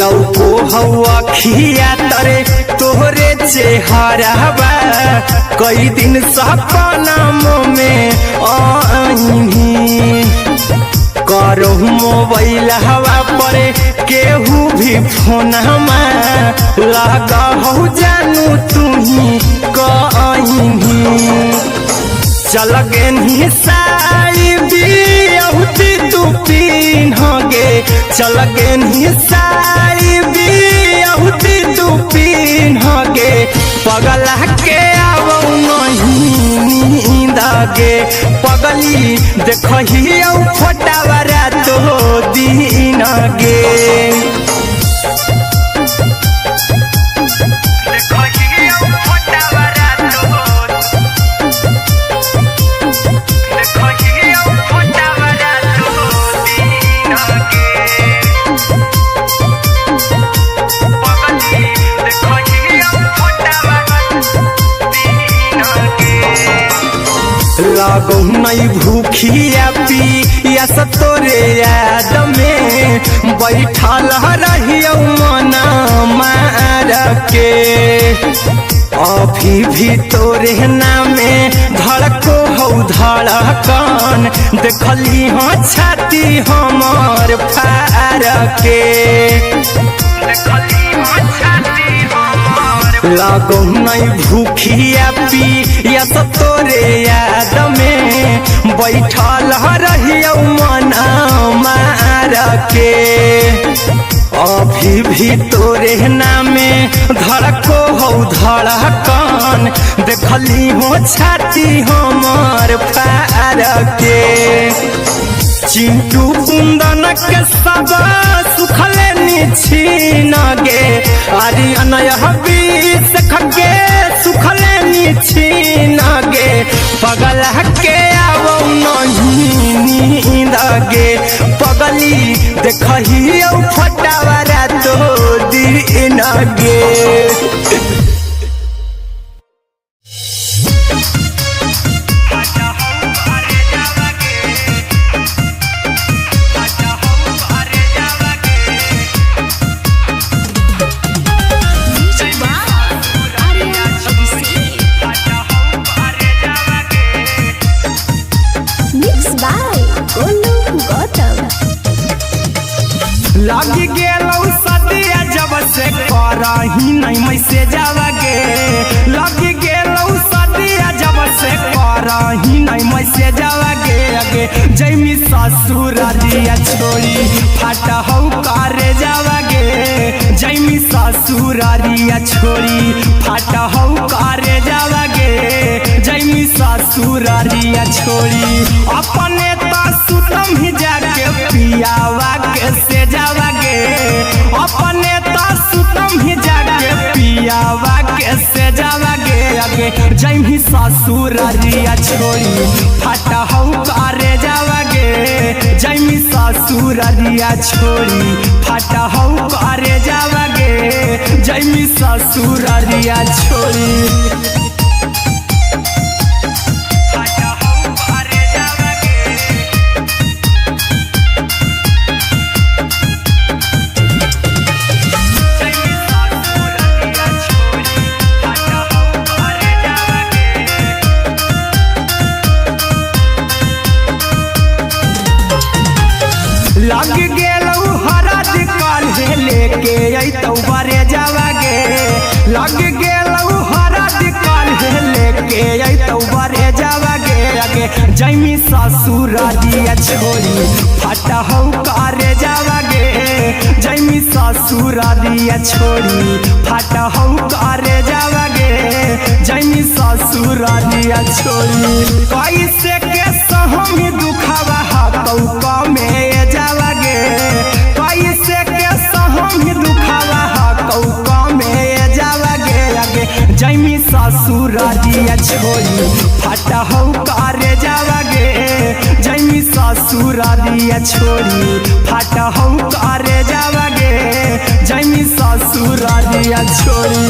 लौको हवा खिया तरे तोहरे चेहरवा कई दिन सपनों में आईनी करो मोबाइल हवा पर केहू भी फोन में लगा हो जानू तू ही कहीं चल गे साड़ी बिहुती तू पीन गे चल गे साड़ी बिहुती तू पीन गे पगला के अब नहीं नींद गे पगली देखही फोटावारा तो दीन गे लागो नहीं भूखिया पिया तोरे याद में बैठल रहियो मना मार के अभी भी तोरे नामे धड़को हो धड़कन देखली हाँ छाती हमार फार के लागो नहीं भूखिया पिया तोरे याद में बैठल रहियो मना मार के अभी भी तोरे नामे धड़को हो धड़कन देखली हो छाती हमार फार के चिंटू कुंदन के सब सुखले छीन गे आर्यन बीस खगे सुखले छीन गे पगला के अब नहीं नींद गे पगली देखही फटावारा तो दीन गे लगी गेलौ सदिया जब से करही नहीं मैसेज आवा गे लगी गेलौ जैमी ससुरारिया छोड़ी फाटा हौ करे जावागे जैमी ससुरारिया छोड़ी फाटा हौ करे जावागे जैमी ससुरारिया छोड़ी अपने सुतम ही जाके पियावा के से जावागे अपने सुतम ही जाके पियावा के से जावागे आगे जैमी ससुरारिया छोड़ी फाटा हौ करे जावागे जैमी ससुरारिया छोड़ी फाटा हौ करे जावागे जैमी ससुरारिया छोड़ी लग गेलौ हरद काल्हे लेके अइतौ बरे जावागे लग गेलौ हरद काल्हे लेके अइतौ बरे जावागे आगे जैमी ससुरारिया छोड़ी फाटा हौ करे जावागे जैमी ससुरारिया छोड़ी फाटा हौ करे जावागे जैमी ससुरारिया छोड़ी कैसे के सहम दुखावा हतौ कमे जावागे कैसे के सहम दुखावा हतौ कमे जावागे आगे जैमी ससुरारिया छोड़ी फाटा हौ करे जावागे जैमी ससुरारिया छोड़ी फाटा हौ करे जावागे जैमी ससुरारिया छोड़ी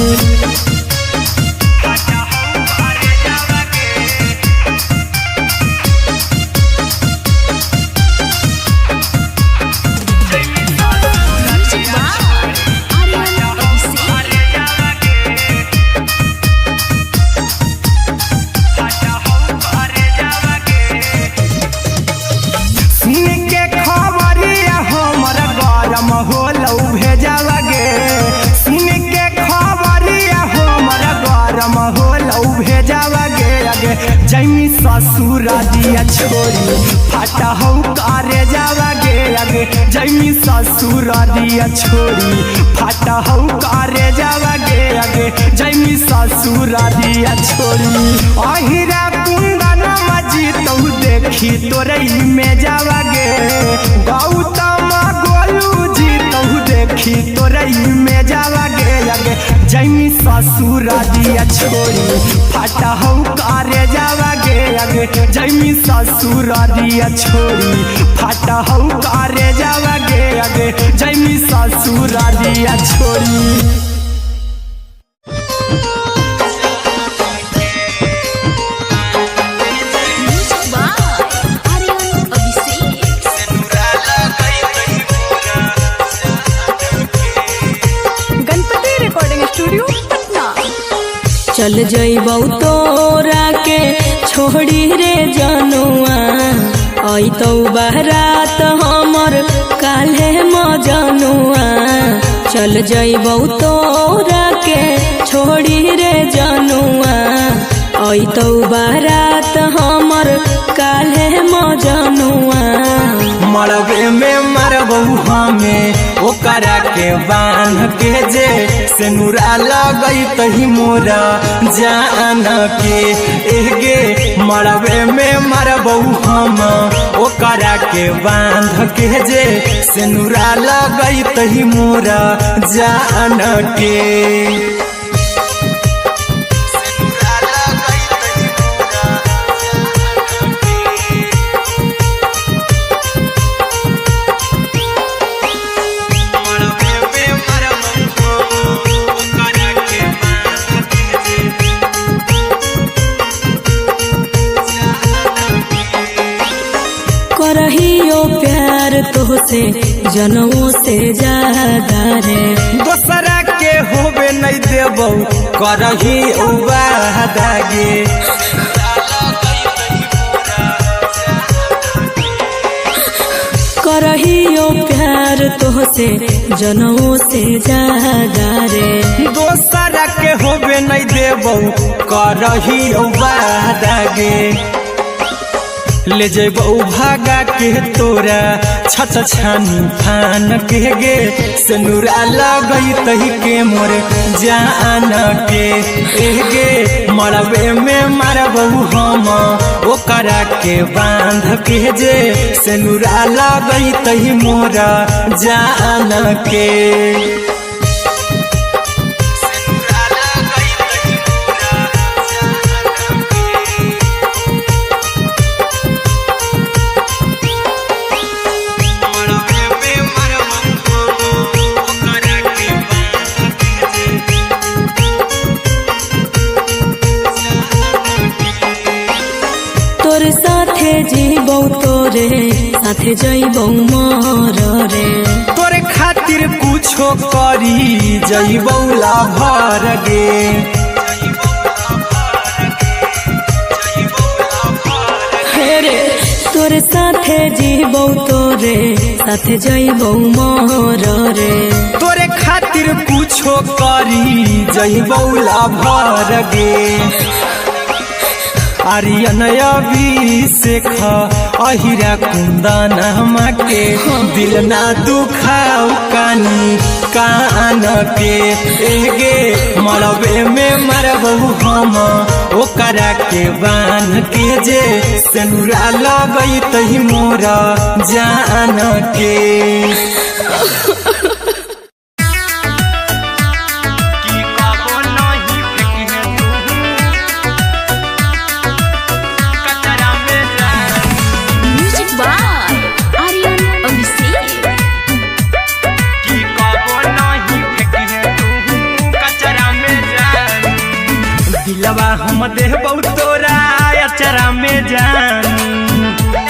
जैमी ससुरारिया छोड़ी फाटा हौ करे जावागे आगे जैमी ससुरारिया छोड़ी फाटा हौ करे जावागे आगे जैमी ससुरारिया छोड़ी अहिरा कुंदन मजी तौ देखी तोरई में जावागे गौतम गोलू जी तौ देखी तोरई में जावागे आगे जैमी ससुरारिया छोड़ी फाटा हौ करे जावागे आगे जैमी ससुरारिया छोड़ी फाटा हौ करे जावागे आगे जैमी ससुरारिया छोड़ी चल जइबौ तोरा के छोड़ी रे जनुआ अइतौ बारात हमर काल्हे मजनुआ चल जइबौ तोरा के छोड़ी रे जनुआ अइतौ बारात हमर काल्हे मजनुआ मरबे में मरबौ हमें ओकरा के बांध के जे सेनुरा लगई तही मोरा जान के एगे मरबे में मरबौ हम ओकरा के बांध के जे सेनुरा लगई तही मोरा जान के करहियो प्यार तोहसे जनमों से ज्यादा रे दोसरा के होबे नहीं देबौ करही वादागे करहियो प्यार तोहसे जनमों से ज्यादा रे दोसरा के होबे नहीं देबौ करही वादागे ले जेबौ भागा के तोरा छत छानी फान के गे सनुरा लगई तही के मोर जान के गे मरबे में मारबौ हम ओकरा के बांध के जे सनुरा लगई तही मोरा जान के तोर साथे जीबौ तोरे साथे जइबौ मर रे तोरे खातिर कुछो करी जइबौ लाभर गे रे तोर साथे जीबौ तोरे साथे जइबौ मर रे तोरे खातिर कुछो करी जइबौ लाभर गे आर्यन अभिषेक अहिरा कुंदन के दिल ना दुखाऊ कानी कान के एगे मरबे में मरबौ हम ओकरा के बांध के जे सनुरा लगई तही मोरा जान के दिलवा हम देबौ तोरा अचरा में जान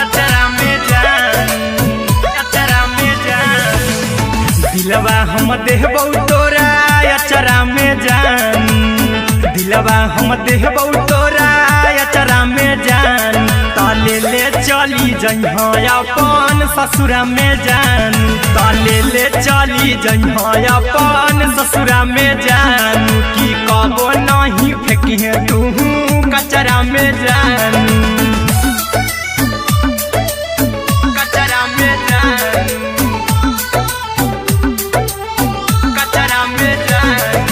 अचरा में जान अचरा में जान दिलवा हम देबौ तोरा अचरा में जान दिलवा हम देबौ तोरा अचरा में जान ताले ले चली जइहा अपन ससुरा में जान ताले ले चली जइहा अपन ससुरा में जान की कबो नहीं फेंकिहे तू कचरा में जान कचरा में जान कचरा में जान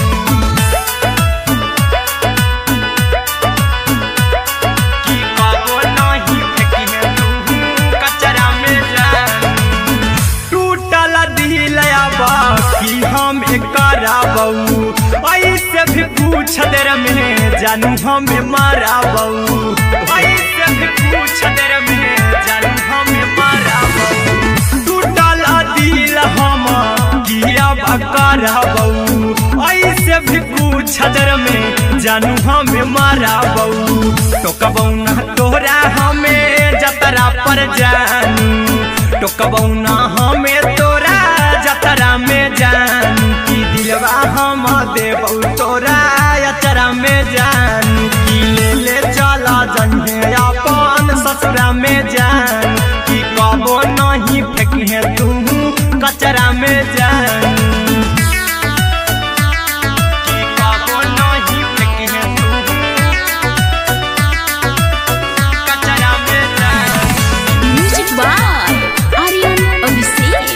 की कबो नहीं फेंकिहे तू कचरा में जान टूटल दिल आबा कि हम कराबौ ऐसे भी पूछ देर में जानू हमें माराबौ ऐसे भी पूछ देर में जानू हमें माराबौ टूटल दिल हम किया कराबौ ऐसे भी पूछ देर में जानू हमें माराबौ टोकबौ ना तोरा हमें जतरा पर जानू टोकबौ ना हमें तोरा जतरा में जानू की दिलवा हम देबौ तोरा अचरा में जानू की ले ले चला जइहे अपन ससुरा में जान की कबो नहीं फेंकिहे तू कचरा में जानू की कबो नहीं फेंकिहे तू कचरा में जानू म्यूजिक बाय आर्यन अभिषेक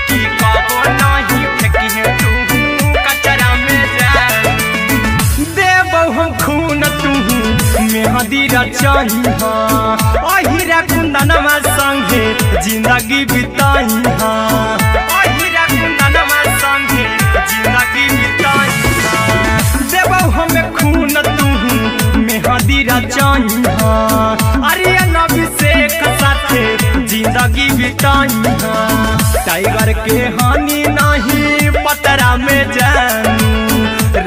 की कबो नहीं फेंकिहे तू कचरा में जान देबौ हम खून तू मेहदी रचही अहिरा कुंदनमा संगे जिंदगी बिताई अहिरा कुंदनमा संगे जिंदगी बिताई देबौ हमें खून तू मेहदी रचही आर्यन अभिषेक साथे जिंदगी बिताई टाइगर के हानि नहीं पतरा में जानू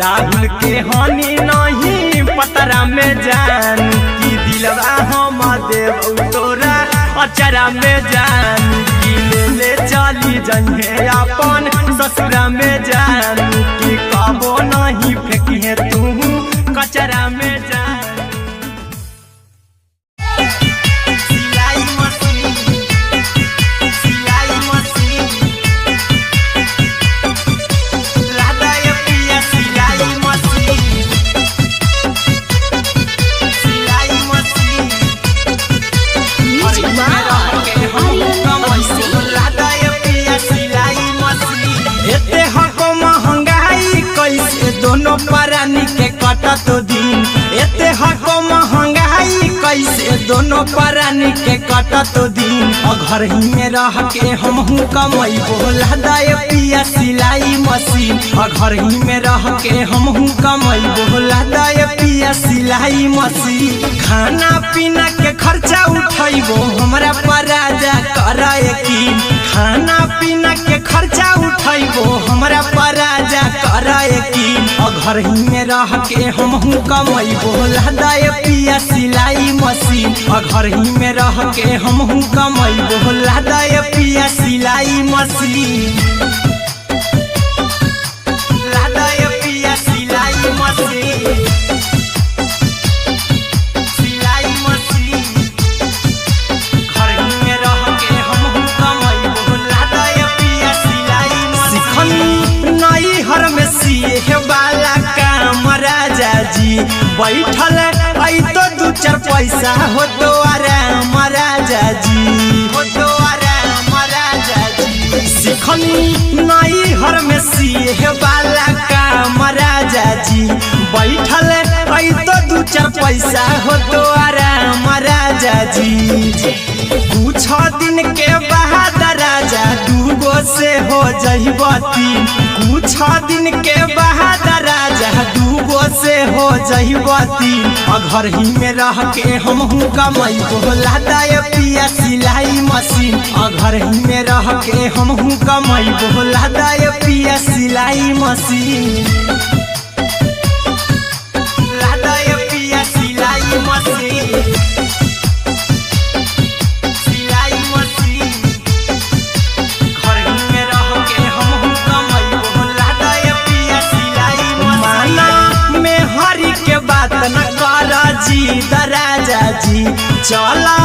राहुल के हानि नहीं पतरा में जानू की दिलवा हम देबौ तोरा अचरा में जानू की ले ले चली जइहे अपन ससुरा में जानू की कबो नहीं फेंकिहे तू कचरा में जानू परानी के कटत दिन एते हको महंगाई कैसे दोनों परानी के कटत दिन घर ही में रह के हमहू कमाई बोला दाए पिया सिलाई मशीन घर ही में रह के हमहू कमाई बोला दाए पिया सिलाई मशीन खाना पीना के खर्चा उठाइबो हमरा पर राजा कराए यकीन खाना पीना के खर्चा उठाइबो हमरा पर राजा कराए यकीन घर ही में रह के हमहू कमाई बोला दाए पिया सिलाई मशीन घर ही में रह के हमहू कमाई बोला दाए पिया सिलाई मशीन लादाए पिया सिलाई मशीन सिलाई मशीन घर ही में रह के हमहू कमाई बोला दाए पिया सिलाई मशीन नई हर में सिए वाला काम राजा जी बैठल आई तो दू चार पैसा हो तो आराम राजा जी हो तो आराम राजा जी सिखनी नई हर में सिए वाला काम राजा जी बैठल आई तो दू चार पैसा हो तो आराम राजा जी कुछ दिन के बाद राजा दूगो से हो जहिबती कुछ दिन के बाद राजा दूगो से हो जहिबती घर ही में रह के हमहू कमाई बोला दाए पिया सिलाई मशीन घर ही में रह के हमहू कमाई बोला दाए पिया सिलाई मशीन लादाए पिया सिलाई मशीन सिलाई मशीन घर ही में रह के हमहू कमाई बोला दाए पिया सिलाई मशीन में हरी के बात न कर जी दराजा जी चला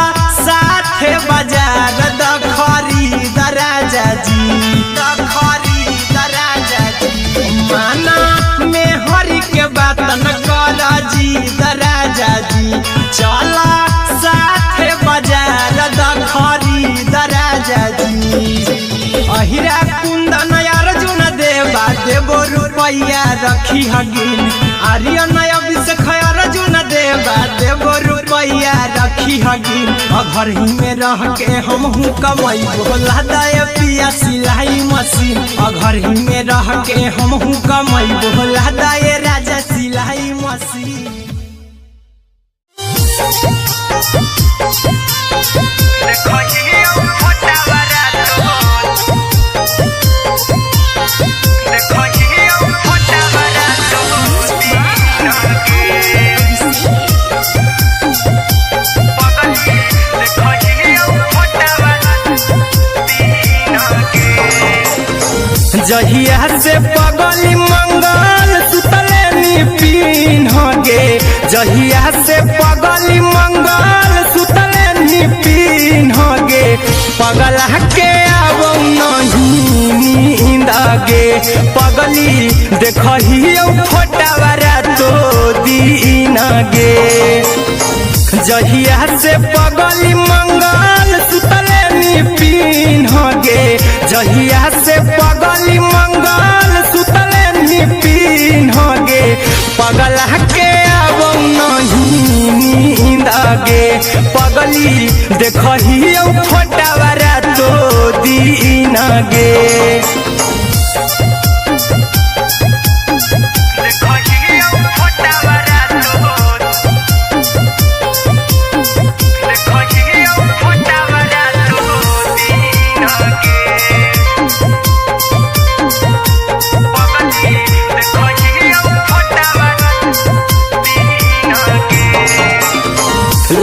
साथे बाजार द खरीद राजा जी द खरीद राजा जी माना में हरी के बात न कर जी दराजा जी चला साथे बाजार द खरीद राजा जी अहिरा कुंदन अर्जुन देवा देवो रुपया रखी हगिन आर्यन अभिषेक अर्जुन देवा देवो रुपया रखी हगिन घर ही में रह के हमहू कमाई बोला दाए पिया सिलाई मशीन घर ही में रह के हमहू कमाई बोला दाए राजा सिलाई मशीन जहिया से पगली मंगल सुतले निपिन गे जहिया से पगली मंगल सुतले निपिन गे पगला के अब नहीं नींद गे पगली देखही फोटावारा तो दीन गे जहिया से पगली मंगल सुतले निपिन गे जहिया से पगली मंगल सुतले निपिन गे पगला के अब नहीं नींद गे पगली देखही फोटावारा तो दीन गे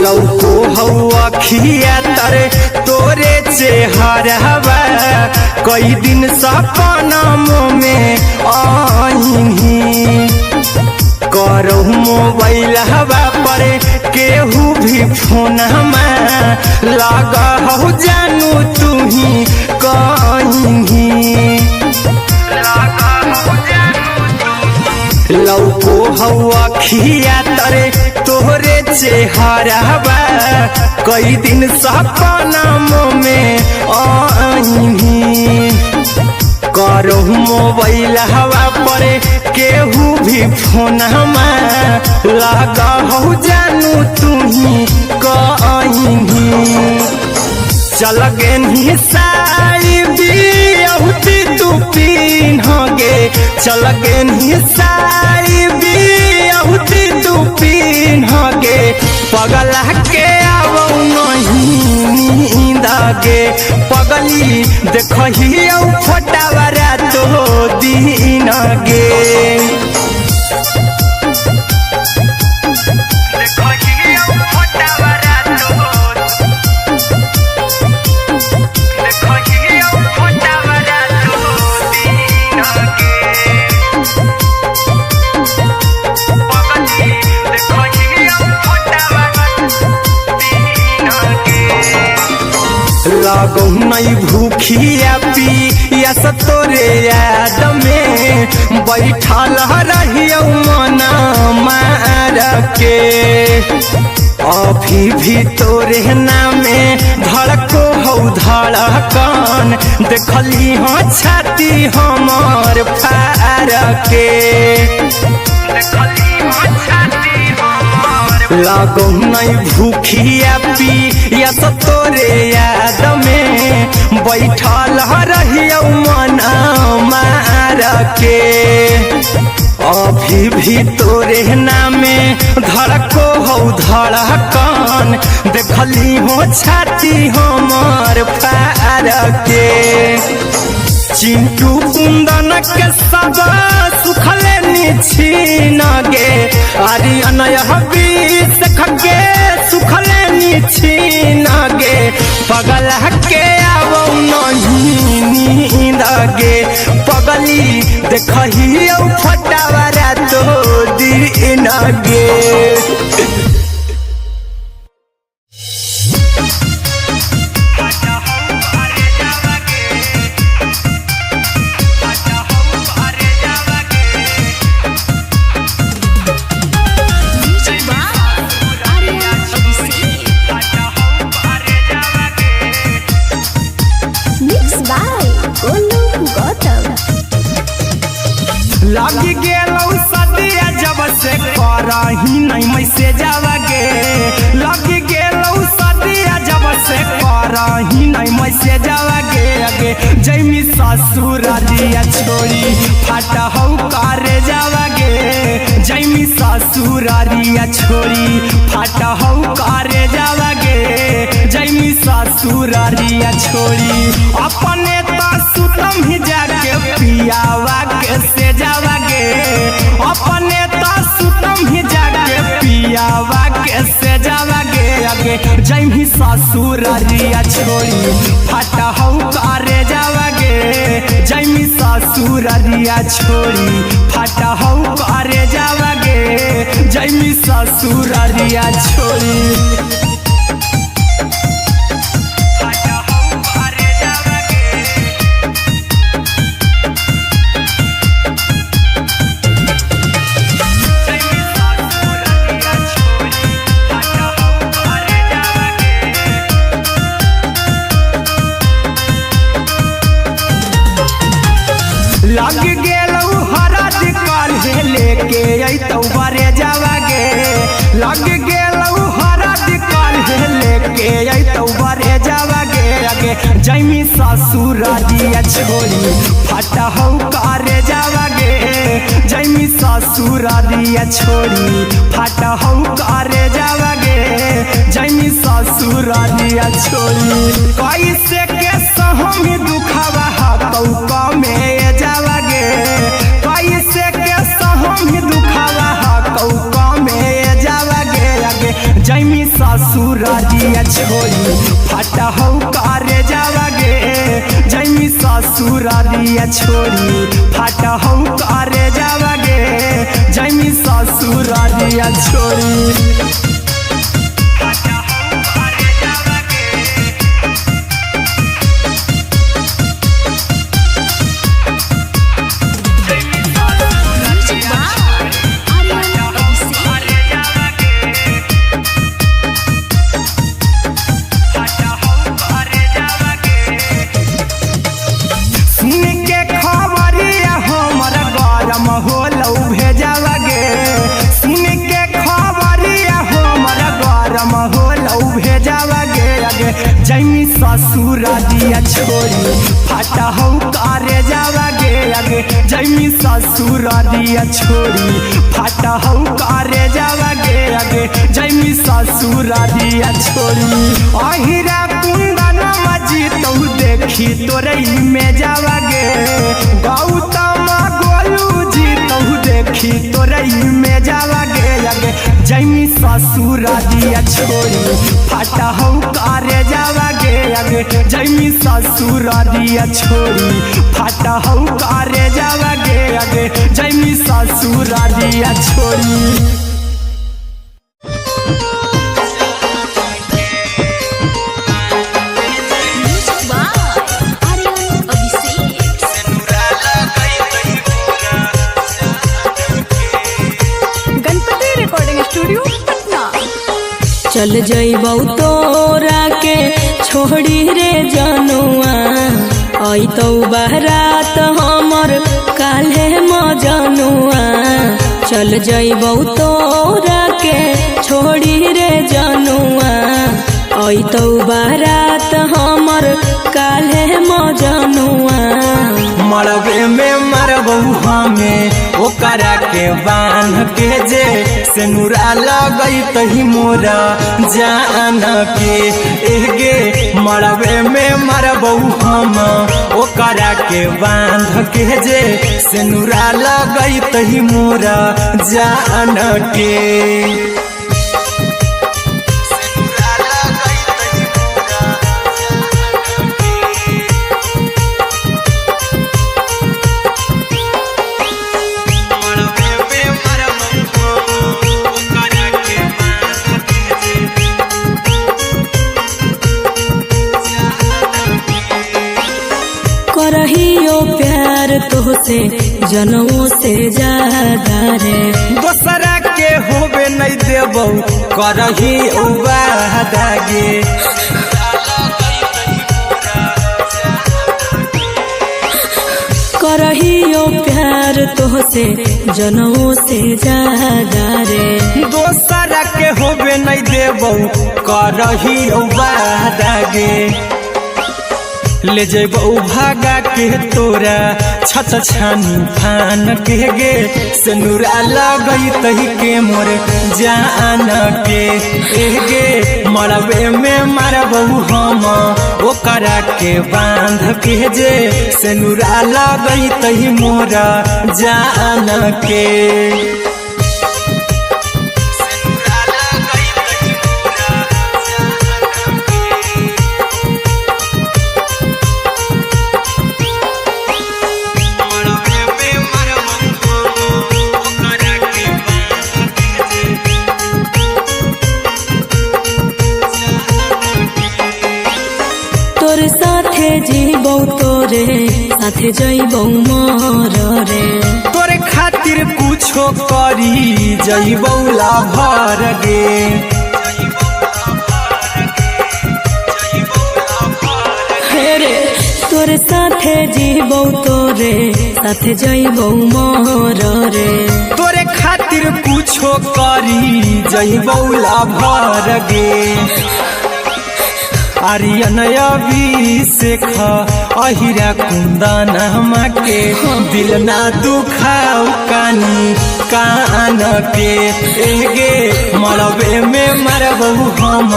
लौको हवा खिया तरे तोरे चेहरवा कई दिन सपना में आईनी करो मोबाइल हवा पर केहू भी फोन में लगा हो जानू तू ही कहीं लौको हवा खिया तरे तोहरे चेहरवा कई दिन सपना में आईनी करो मोबाइल हवा पर केहू भी फोन लगा हो जानू तुम्ही कहीं चल गे साड़ी बियहुती तू पिन्हगे चल गे साड़ी बियहुती तू पिन्हगे पगला के आवो नहीं नींदगे पगली देखही फोटावरा तो दिन गे लगो नहीं भूखिया पिया तोरे याद में बैठल रहियो मना मार के अभी भी तोरे नामे धड़को हो धड़कन देखली हाँ छाती हमर फार के लगो नहीं भूखिया पिया तोरे याद में बैठल रहियो मन मार के अभी भी तोरे नामे धड़को हो धड़कन देखली हो छाती हमर फार के चिंटू कुंदन के सब सुखले छीन गे आर्यन बीस खगे सुखले छीन गे पगला के आवो नहीं नींद गे पगली देखही फटावरा तो दिन गे लगी गेलौ सदिया जब से करही नहीं मैसे जावगे लगी गेलौ सदिया जब से करही नहीं मैसे जावगे अगे जैमी ससुरारिया छोड़ी फाटा हौ करे जावगे जैमी ससुरारिया छोड़ी फाटा हौ करे जावगे जैमी ससुरारिया छोड़ी अपने तो सुतम ही जाके पियावा के से जावगे अपने तो सुतम ही जाके पियावा के से जावगे अगे जैमी ससुरारिया छोड़ी फाटा हौ करे जावगे जैमी ससुरारिया छोड़ी फाटा हौ करे जावगे जैमी ससुरारिया छोड़ी लग गेलौ हरद काल्हे लेके अइतौ बरे जावगे लग गेलौ हरद काल्हे लेके अइतौ बरे जावगे अगे जैमी ससुरारिया छोड़ी फाटा हौ करे जावगे जैमी ससुरारिया छोड़ी फाटा हौ करे जावगे जैमी ससुरारिया छोड़ी कैसे के सहम दुखवा हकौ में जावगे कैसे के सहम दुखवा हकौ में जावगे अगे जैमी ससुरारिया छोड़ी फाटा हौ करे जावगे जैमी ससुरारिया छोड़ी फाटा हौ करे जावगे जैमी ससुरारिया छोड़ी सुन के जैमी ससुर दिया छोड़ी फाटा हो करे जावा गे आगे जैमी ससुर दिया छोड़ी फाटा हो करे जावा गे आगे जैमी ससुर दिया छोड़ी अहिरा कुंदन मजी तो देखी तोरई में जावा गे गौतम गोलू जी तो देखी तोरई में जावा गे आगे जैमी ससुर दिया छोड़ी फाटा हो करे जावा गे आगे जैमी ससुर दिया छोड़ी फाटा हो करे जावा गे आगे जैमी ससुर दिया छोड़ी चल जइबौ तोरा के छोड़ी रे जनुआ अइतौ बारात हमर काल्हे मजनुआ चल जइबौ तोरा के छोड़ी रे जनुआ अइतौ बारात हमर काल्हे मजनुआ मरबे में मरबू हमें ओकरा के बांध के जे सेनुरा लगई तही मोरा जान के एगे मरबे में मरबू हम ओकरा के बांध के जे सेनुरा लगई तही मोरा जान के करहियो प्यार तोहसे जनों से ज्यादा रे दोसरा के होबे नहीं देबौ करही वादा गे करहियो प्यार तोहसे जनों से ज्यादा रे दोसरा के होबे नहीं देबौ करही वादा गे ले जेबौ भागा के तोरा छत छानी फान के गे सेनुरा लगई तही के मोर जान के एगे मरबे में मरबौ हम ओकरा के बांध के जे सेनुरा लगई तही मोरा जान के जीबौ तोरे साथे जइबौ मोर रे तोरे खातिर कुछो करी जइबौ लाभर गे हेरे तोरे साथे जीबौ तोरे साथे जइबौ मोर रे तोरे खातिर कुछो करी जइबौ लाभर गे आर्यन अभिषेक अहिरा कुंदन के दिल ना दुखाओ कानी कान के एगे मरबे में मरबू हम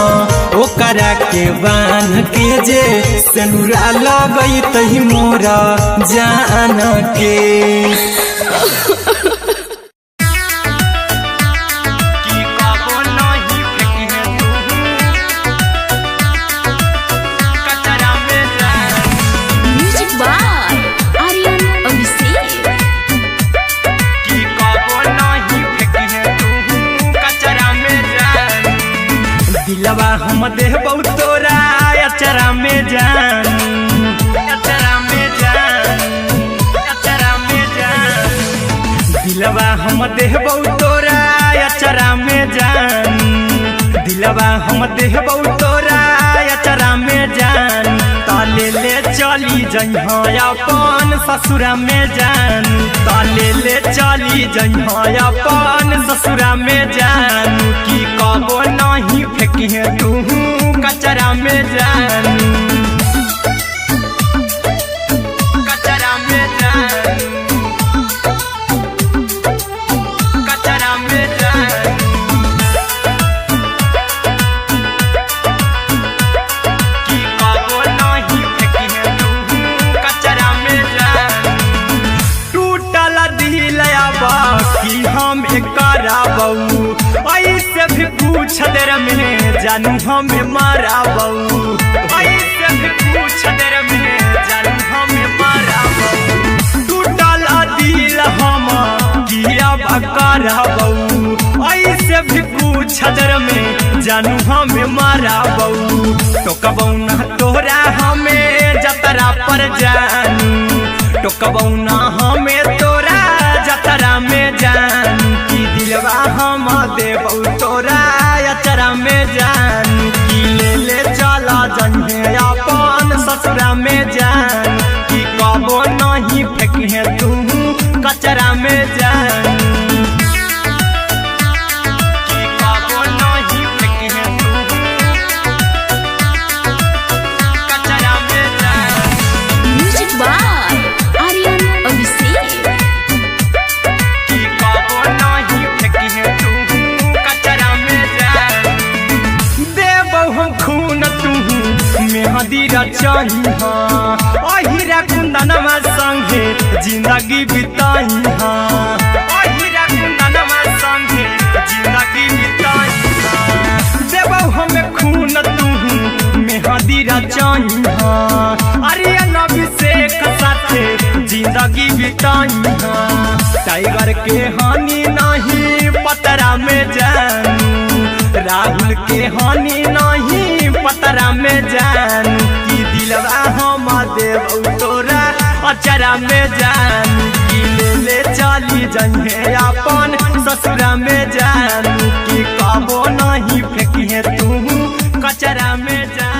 ओकरा के बांध के जे सेनुरा लगई तही मोरा जान के दिलवा हम देबौ तोरा अचरा में जान अचरा में जान अचरा में जान दिलवा हम देबौ तोरा अचरा में जान दिलवा हम देबौ तोरा अचरा में जान ताले ले चली जइहा अपन ससुरा में जान ताले ले चली जइहा अपन ससुरा में जान की कबो नहीं फेंकी तू कचरा में जान कराबऊ ऐसे भी पूछ देर में जानू हमें माराबऊ ऐसे भी पूछ देर में जानू हमें माराबऊ टूटल दिल हम किया कराबऊ ऐसे भी पूछ देर में जानू हमें माराबऊ टोकबऊ ना तोरा हमें जतरा पर जानू टोकबऊ ना हमें तोरा जतरा में जानू की दिलवा हम देबऊ तोरा अचरा में जानू की ले चला जन्हे अपन ससुरा में जान की कबो नहीं फेंके तू कचरा में जानू अहिरा कुंदनमा संगे जिंदगी बिताई अहिरा कुंदनमा संगे जिंदगी बिताई देबौ हमें खून तू मेहदी रचाई आर्यन अभिषेक साथे जिंदगी बिताई टाइगर के हानि नहीं पतरा में जानू राहुल के हानि नहीं पतरा में जानू की दिलवा हम देबऊ तोरा अचरा में जानू की ले चली जन्हे अपन ससुरा में जानू की कबो नहीं फेंकिए तू कचरा में जानू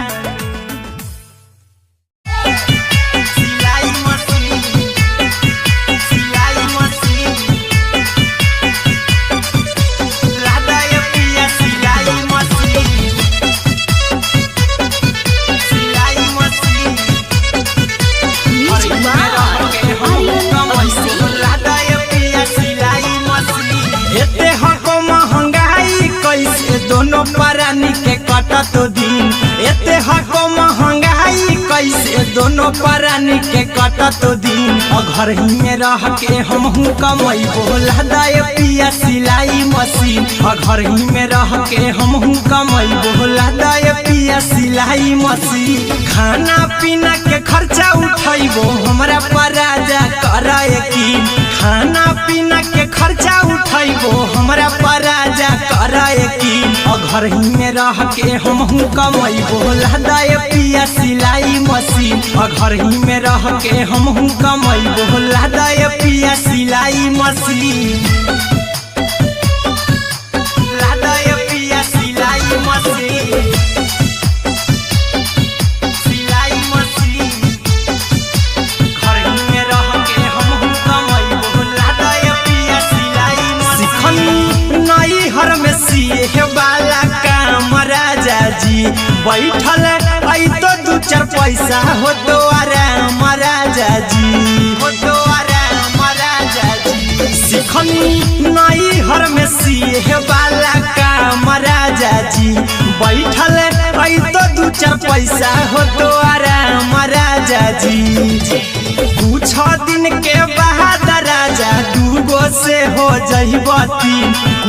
दोनों परानी के कटा तो दिन एते हको महंगाई कैसे दोनों परानी के कटा तो दिन घर ही में रह के हमहू कमाई बोला दाए पिया सिलाई मशीन घर ही में रह के हमहू कमाई बोला दाए पिया सिलाई मशीन खाना पीना के खर्चा उठाइबो हमरा पराजा कराए की खाना पीना के खर्चा उठाइबो हमरा पराजा कराए की घर ही में रह के हमहू कमाई बोला दाए पिया सिलाई मशीन घर ही में रह के हमहू कमाई बोला दाए पिया सिलाई मशीन लादाए पिया सिलाई मशीन सिलाई मशीन घर ही में रह के हमहू कमाई बोला दाए पिया सिलाई मशीन नई हर में सिए वाला काम राजा जी बैठल आई तो दू चार पैसा हो तो आराम राजा जी हो तो आराम राजा जी सिखनी नई हर में सिए वाला काम राजा जी बैठल आई तो दू चार पैसा हो तो आराम राजा जी कुछ दिन के बाद राजा दूगो से हो जहिबती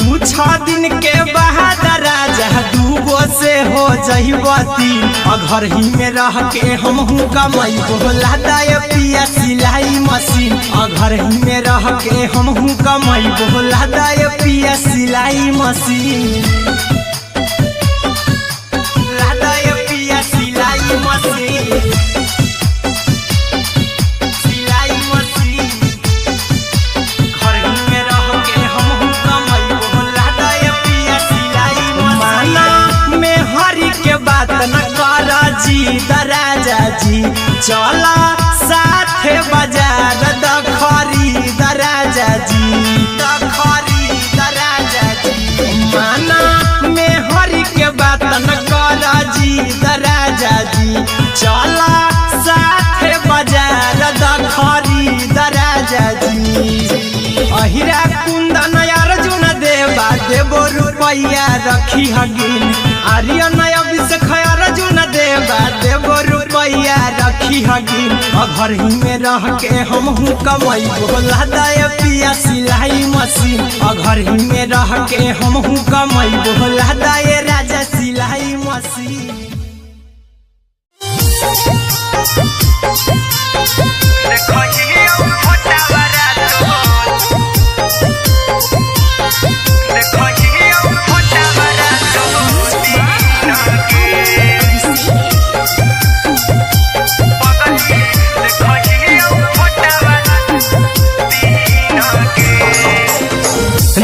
कुछ दिन के बाद राजा दूगो से हो जहिबती घर ही में रह के हमहू कमाई बोला दाए पिया सिलाई मशीन घर ही में रह के हमहू कमाई बोला दाए पिया सिलाई मशीन लादाए पिया सिलाई मशीन राजा जी चला साथे बाजार द खरीद राजा जी द खरीद राजा जी माना में हरी के बात न कर जी द राजा जी चला साथे बाजार द खरीद राजा जी अहिरा कुंदन अर्जुन देवा देबो रुपया रखी हगिन आर्यन अभिषेक अर्जुन देवा देबो रुपया रुपया रखी हगी घर ही में रह के हम कमाई बोला दाय पिया सिलाई मशीन घर ही में रह के हम कमाई बोला दाय राजा सिलाई मशीन।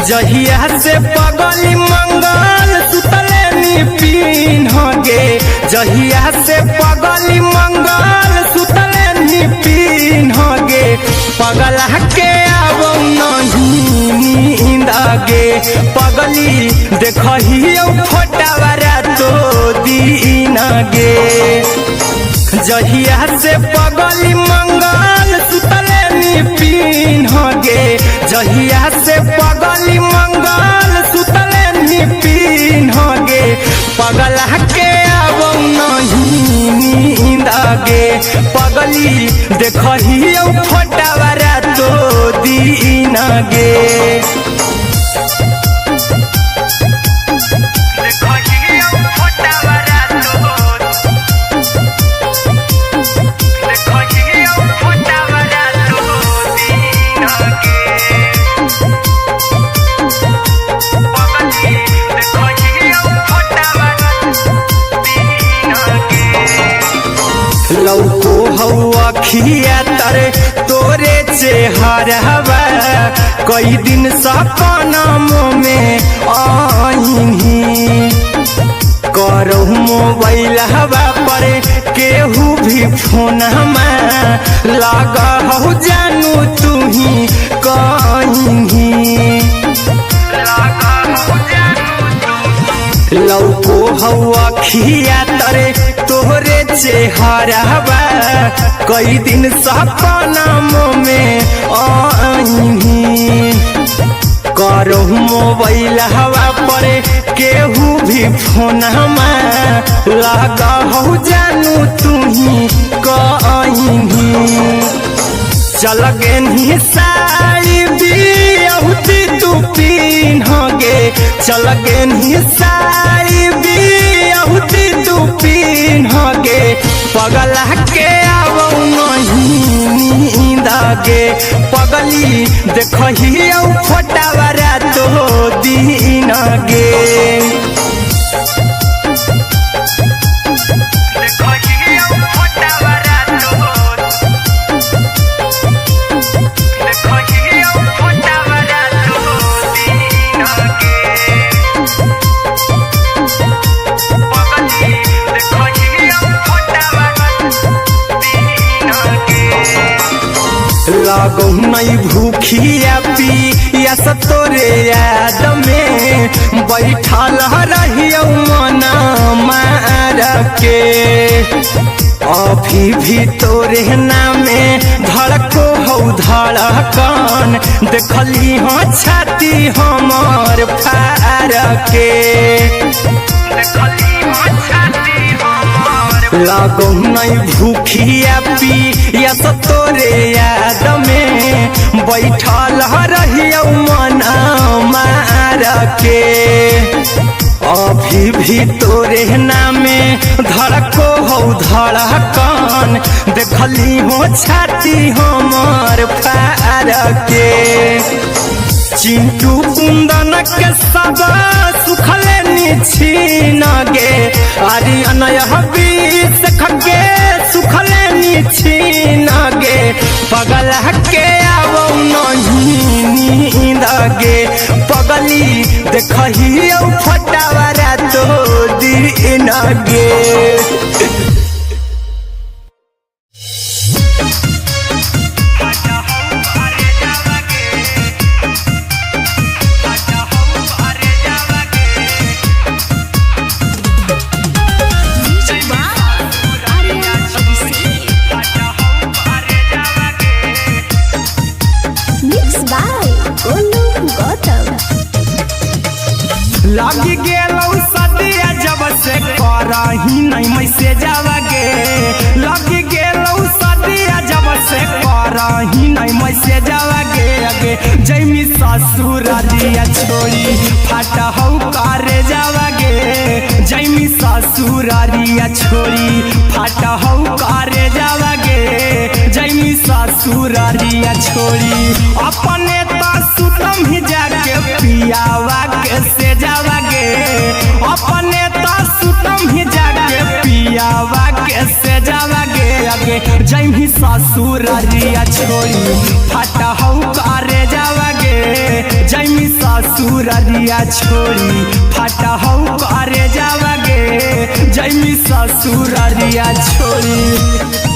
जहिया से पगली मंगल सुतले निपिन गे जहिया से पगली मंगल सुतले निपिन गे पगला के अब नहीं नींद गे पगली देखही फोटावारा तो दीन गे जहिया से पगली मंगल सुतले निपिन गे जहिया से पगली मंगल सुतले निपिन गे पगला के अब नहीं नींद गे पगली देखही फोटावारा तो दीन गे। लौको हवा खिया तरे तोरे चेहरवा कई दिन सपनों में आईनी करो मोबाइल हवा पर केहू भी फोन लगा हो जानू तू ही कहीं लौको हवा खिया तरे तोहरे चेहरवा कई दिन सपनों में आईनी करो मोबाइल हवा पर केहू भी फोन लगा हो जानू तू ही कहीं चल गे साड़ी बिहुती तू पीन गे चल गे साड़ी बिहुती तू पीन गे पगला के अब नहीं नींद गे पगली देखही फोटावारा तो दीन गे। लागो नहीं भूखिया पिया तोरे याद में बैठल रहियो मना मार के अभी भी तोरे नामे धड़को हो धड़कन देखली हो छाती हमर फार के लागो नहीं भूखिया पिया तोरे याद में बैठल रहियो मना मार के अभी भी तोरे नामे धड़को हो धड़कन देखली हो छाती हमर फार के चिंटू कुंदन के सब सुखले निछीन गे आर्यन बीस खगे सुखले निछीन गे पगला के अब नहीं नींद गे पगली देखही फटावारा तो दीन गे। लगी गेलौ सदिया जब से करही नहीं मैसेजवा गे लग गेलौ सदिया जब से करही नहीं मैसेजवा गे जैमी ससुरारिया छोड़ी फटहौ करे जावा गे जैमी ससुरारिया छोड़ी फटहौ करे जावा गे जैमी ससुरारिया छोड़ी अपने सुतम ही जाके पियावा के से जावा गे अपने सुतम ही जाके पियावा के से जावा गे जैमी ससुरारिया छोड़ी फटहौ करे जावा गे जैमी ससुरारिया छोड़ी फटहौ करे जावा गे जैमी ससुरारिया छोड़ी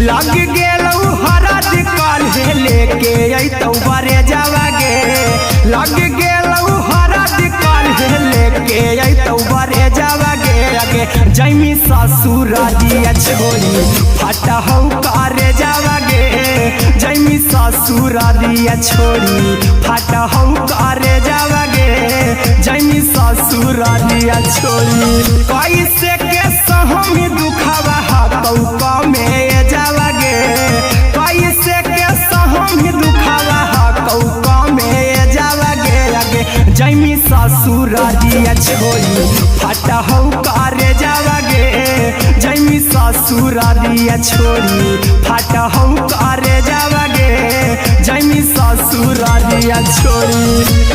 लग गेलौ हरद काल्हे लेके अइतौ बरे जावा गे लग गेलौ हरद काल्हे लेके अइतौ बरे जावा गे जैमी ससुरारिया छोड़ी फटहौ करे जावा गे जैमी ससुरारिया छोड़ी फटहौ करे जावा गे जैमी ससुरारिया छोड़ी कैसे के सहम दुखवा हकौ में जावा गे कैसे के सहम दुखवा हकौ में जावा गे जैमी ससुरारिया छोड़ी फटहौ करे जावा गे जैमी ससुरारिया छोड़ी फटहौ करे जावा गे जैमी ससुरारिया छोड़ी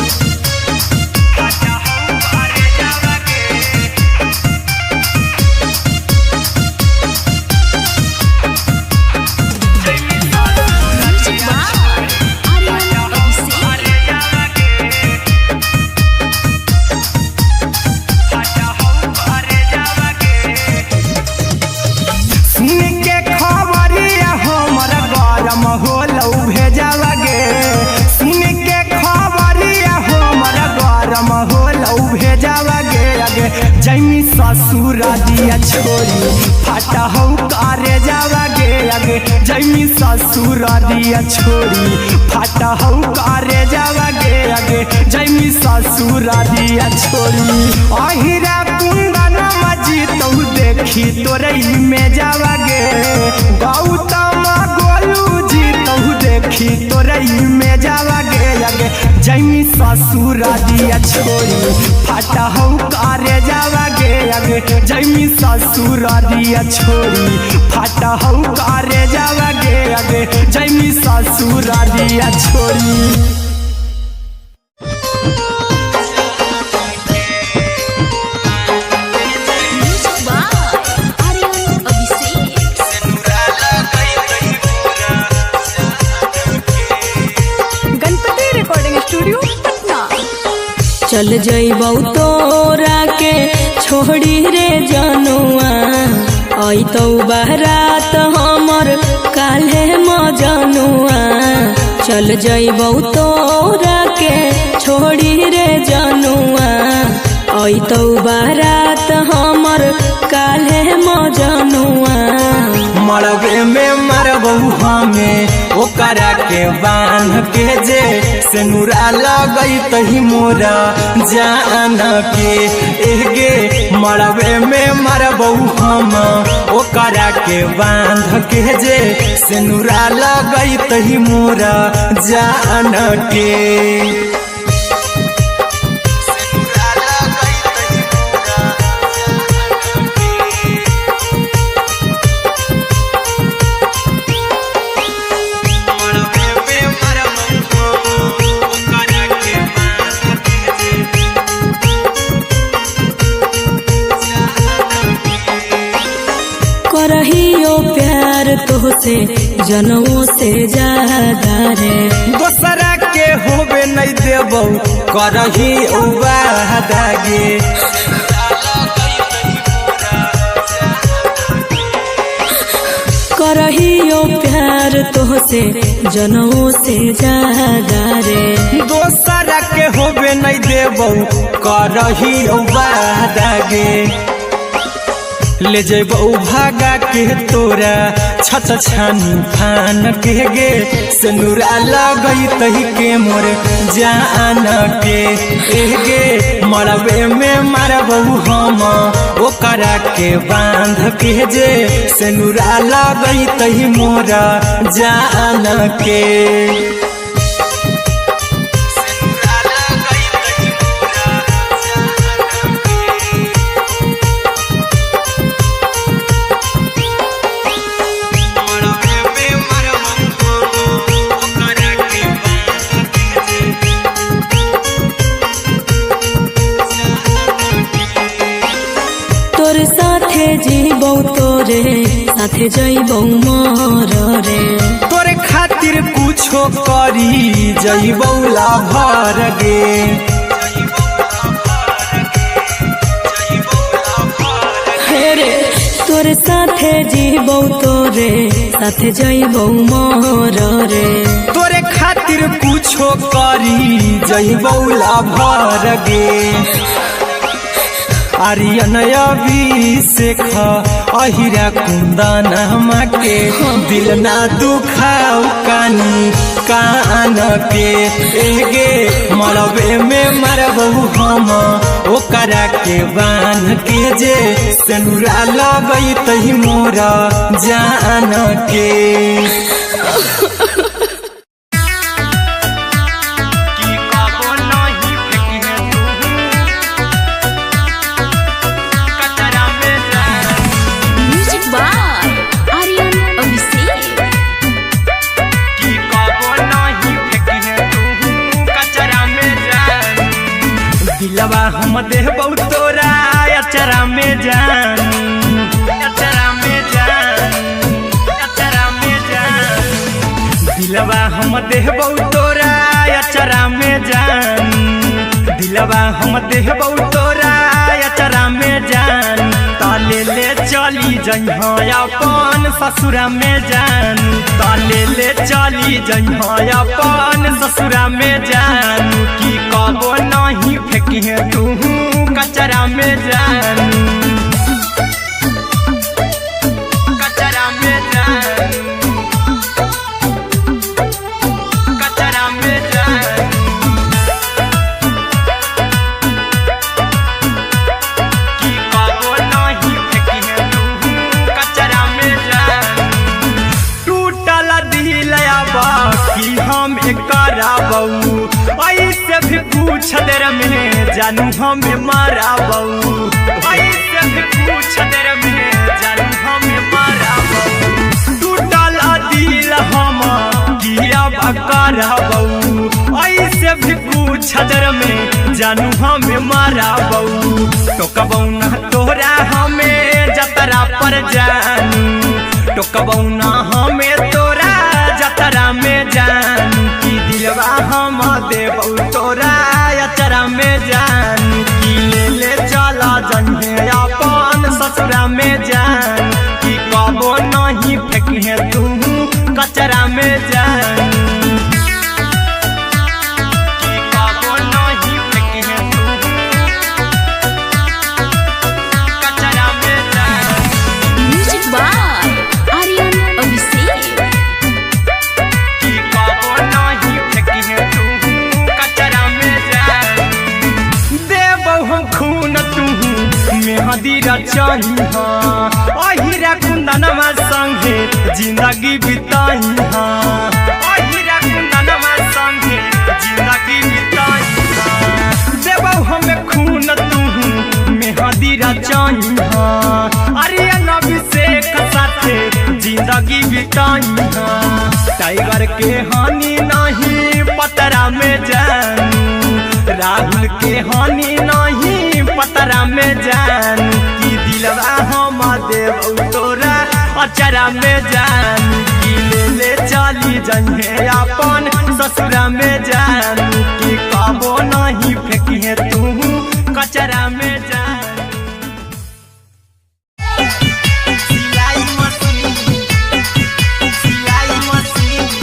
जैमी ससुरारिया छोड़ी फटहौ करे जावा गे जैमी ससुरारिया छोड़ी फटहौ करे जावा गे जैमी ससुरारिया छोड़ी अहिरा कुंदन मजीतौ देखी तोरई में जावा गे गौतम गोलू जीतौ देखी तोरई में जावा गे जैमी ससुरारिया छोड़ी फटहौ करे जावा गे जैमी ससुरारिया छोड़ी फटहौ करे जावा गे जैमी ससुरारिया छोड़ी चल जइबौ तोरा के छोड़ी रे जनुआ अइतौ बारात हमर काल्हे मजनुआ चल जइबौ तोरा के छोड़ी रे जनुआ अइतौ बारात हमर काल्हे मजनुआ मरबे में मरबौ हमें ओकरा के बांध के जे सेनुरा लगैतहि मोरा जान के एगे मरबे में मरबौ हम ओकरा के बांध के जे सेनुरा लगैतहि मोरा जान के करहियो प्यार तोहसे जनों से ज्यादा रे दोसरा के होबे नहीं देबौ करही वादा गे करहियो प्यार तोह तोहसे जनमों से ज्यादा रे। दोसरा के होबे नहीं देबो करही वादागे ले जेबो भागा के तोरा छत छानी फान के गे सिनुरा लगई तही के मोर जान के एगे मरबे में मारबो हम ओकरा के बांध के जे सिनुरा लगई तही मोर जान के। तोर साथे जीबौ तोरे साथे जइबौ मर रे। तोरे खातिर कुछो करी जइबौ लाभर गे हेरे तोर साथे जीबौ तोरे साथे जइबौ मर रे। तोरे खातिर कुछो करी जइबौ लाभर गे आर्यन अभिषेक अहिरा कुंदन के दिल ना दुखाऊ कानी कान के एगे मरबे में मरबो हम ओकरा के बांध के जे सिनुरा लगई तही मोरा जान के। दिलवा हम देबौ तोरा अचरा में जान अचरा में जान अचरा में जान दिलवा हम देबौ तोरा अचरा में जान दिलवा हम देबौ तोरा अचरा में जान ताले ले चली जइहा अपन ससुरा में जान ताले ले चली जइहा अपन ससुरा में जान की कबो नहीं फेंकिहे तू कचरा में जान कचरा में जान कचरा में जान की कबो नहीं फेंकिहे तू कचरा में जान टूटल दिल कि हम कराबौ ऐसे भी पूछ देर में जानू हमें माराबौ ऐसे भी पूछ देर में जानू हमें माराबौ टूटल दिल हम किया कराबौ ऐसे भी पूछ देर में जानू हमें माराबौ टोकबौ ना तोरा हमें जतरा पर जानू टोकबौ ना हमें तोरा जतरा में जानू की दिलवा हम देबौ तोरा अचरा में जानू की ले ले चला जन्हे अपन ससुरा में जान की कबो नहीं फेंकिहे तू कचरा में जानू की कबो नहीं फेंकिहे तू कचरा में जान। Music by Aryan Abhishek. की कबो नहीं फेंकिहे तू कचरा में जान देबौ हम खून तू मेहदी रचहिहा अहिरा कुंदनमा संगे जिंदगी बिताहिहा अहिरा कुंदनमा संगे जिंदगी बिताहिहा देबौ हमें खून तू मेहदी रचहिहा आर्यन अभिषेक साथे जिंदगी बिताहिहा टाइगर के हानि नहीं पतरा में जानू राहुल के हानि नहीं पतरा में जानू की दिलवा हम देबौ तोरा अचरा में जानू की ले ले चली जइहे अपन ससुरा में जानू की कबो नहीं फेंकिहे तू कचरा में जानू। सिलाई मशीन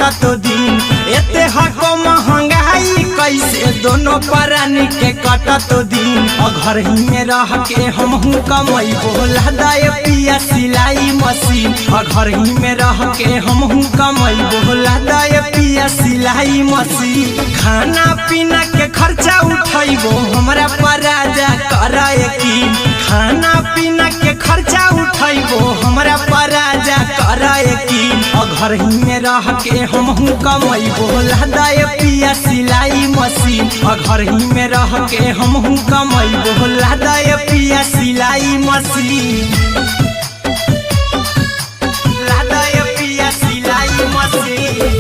कटत दिन एते हको महंगाई कैसे दोनों प्राणी के कटत दिन घर ही में रह के हमहू कमाई बोला दाए पिया सिलाई मशीन घर ही में रह के हमहू कमाई बोला दाए पिया सिलाई मशीन खाना पीना के खर्चा उठैबो हमरा पर राजा करे यकीन खाना पीना के खर्चा उठैबो हमरा पर राजा करे यकीन घर ही में रह के हमहू कमाई बोला दाए पिया सिलाई मशीन घर ही में रह के हमहू कमाई बोला दाए पिया सिलाई मशीन लादाए पिया सिलाई मशीन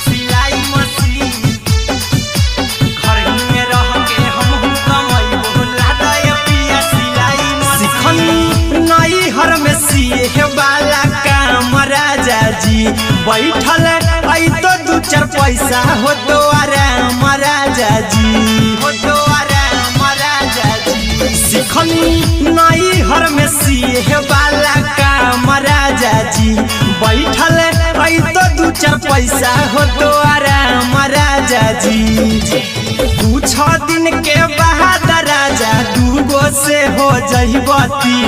सिलाई मशीन घर ही में रह के हमहू कमाई बोला दाए पिया सिलाई मशीन नई हर में सिए वाला काम राजा जी बैठल आई तो दू चार पैसा हो तो आराम राजा जी हो तो आराम राजा जी सिखनी नई हर में सिए वाला काम राजा जी बैठल आई तो दू चार पैसा हो तो आराम राजा जी कुछ दिन के बाद राजा दूगो से हो जहिबती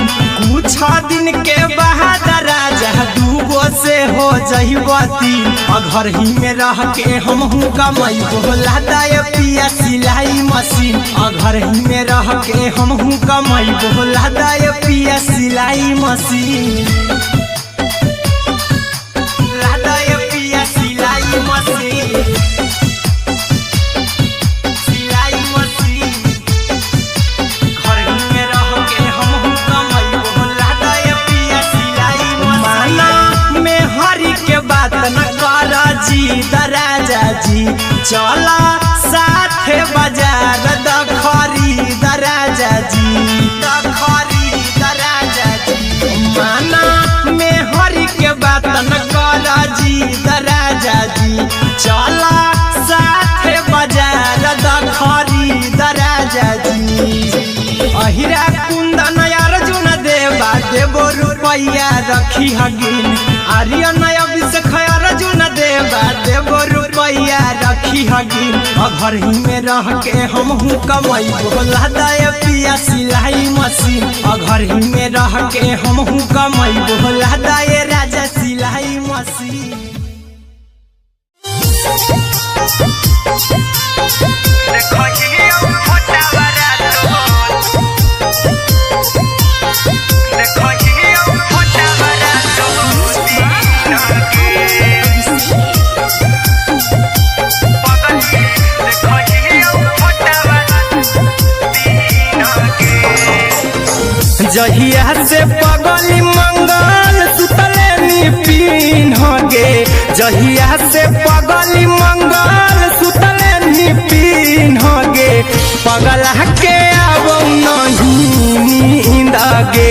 कुछ दिन के बाद राजा दूगो से हो जहिबती घर ही में रह के हमहू कमाई बोला दाए पिया सिलाई मशीन घर ही में रह के हमहू कमाई बोला दाए पिया सिलाई मशीन लादाए पिया सिलाई मशीन सिलाई मशीन घर ही में रह के हमहू कमाई बोला दाए पिया सिलाई मशीन में हरी के बात न कर जी दराजा जी चला साथे बाजार द खरीद राजा जी द खरीद राजा जी माना में हरी के बात न कर जी दराजा जी चला साथे बाजार द खरीद राजा जी अहिरा कुंदन अर्जुन देवा देवो रुपैया रखी हगिन आर्यन अभिषेक अर्जुन देवा देवो रुपैया रखी हगिन घर ही में रह के हमहू कमाई बोला दाए पिया सिलाई मशीन घर ही में रह के हमहू कमाई बोला दाए राजा सिलाई मशीन जहिया से पगली मंगल सुतले निपिन गे जहिया से पगली मंगल सुतले निपिन गे पगला के अब नहीं नींद गे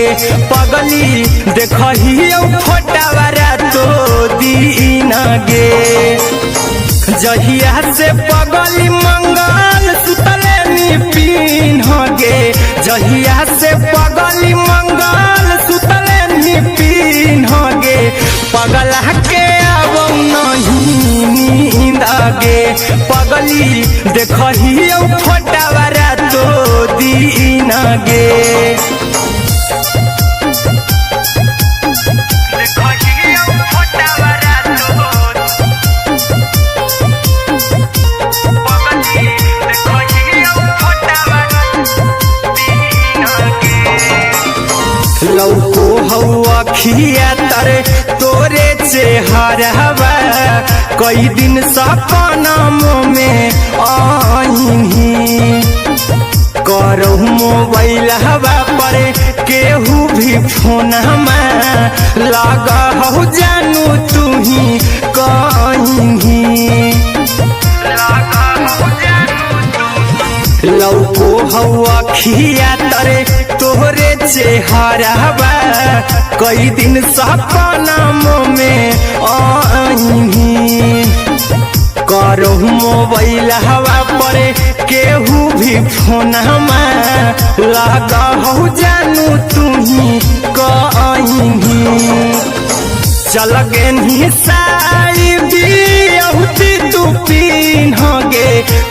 पगली देखही फोटावारा तो दीन गे जहिया से पगली मंगल सुतले निपिन गे जहिया से पगली मंगल सुतले निपिन गे पगला के अब नहीं नींद गे पगली देखही फोटावारा तो दीन गे लौको हवा खिया तरे तोरे चेहरवा कई दिन सपना में आईनी करहु मोबाइल हवा पर केहू भी फोन लगा हो जानू तू ही कहीं लौको हवा खिया तरे तोहरे चेहरवा कई दिन सपना में आईनी करहु मोबाइल हवा पर केहू भी फोन लगा हो जानू तू ही कहीं चल गे निसाई बिहुती तू पीन गे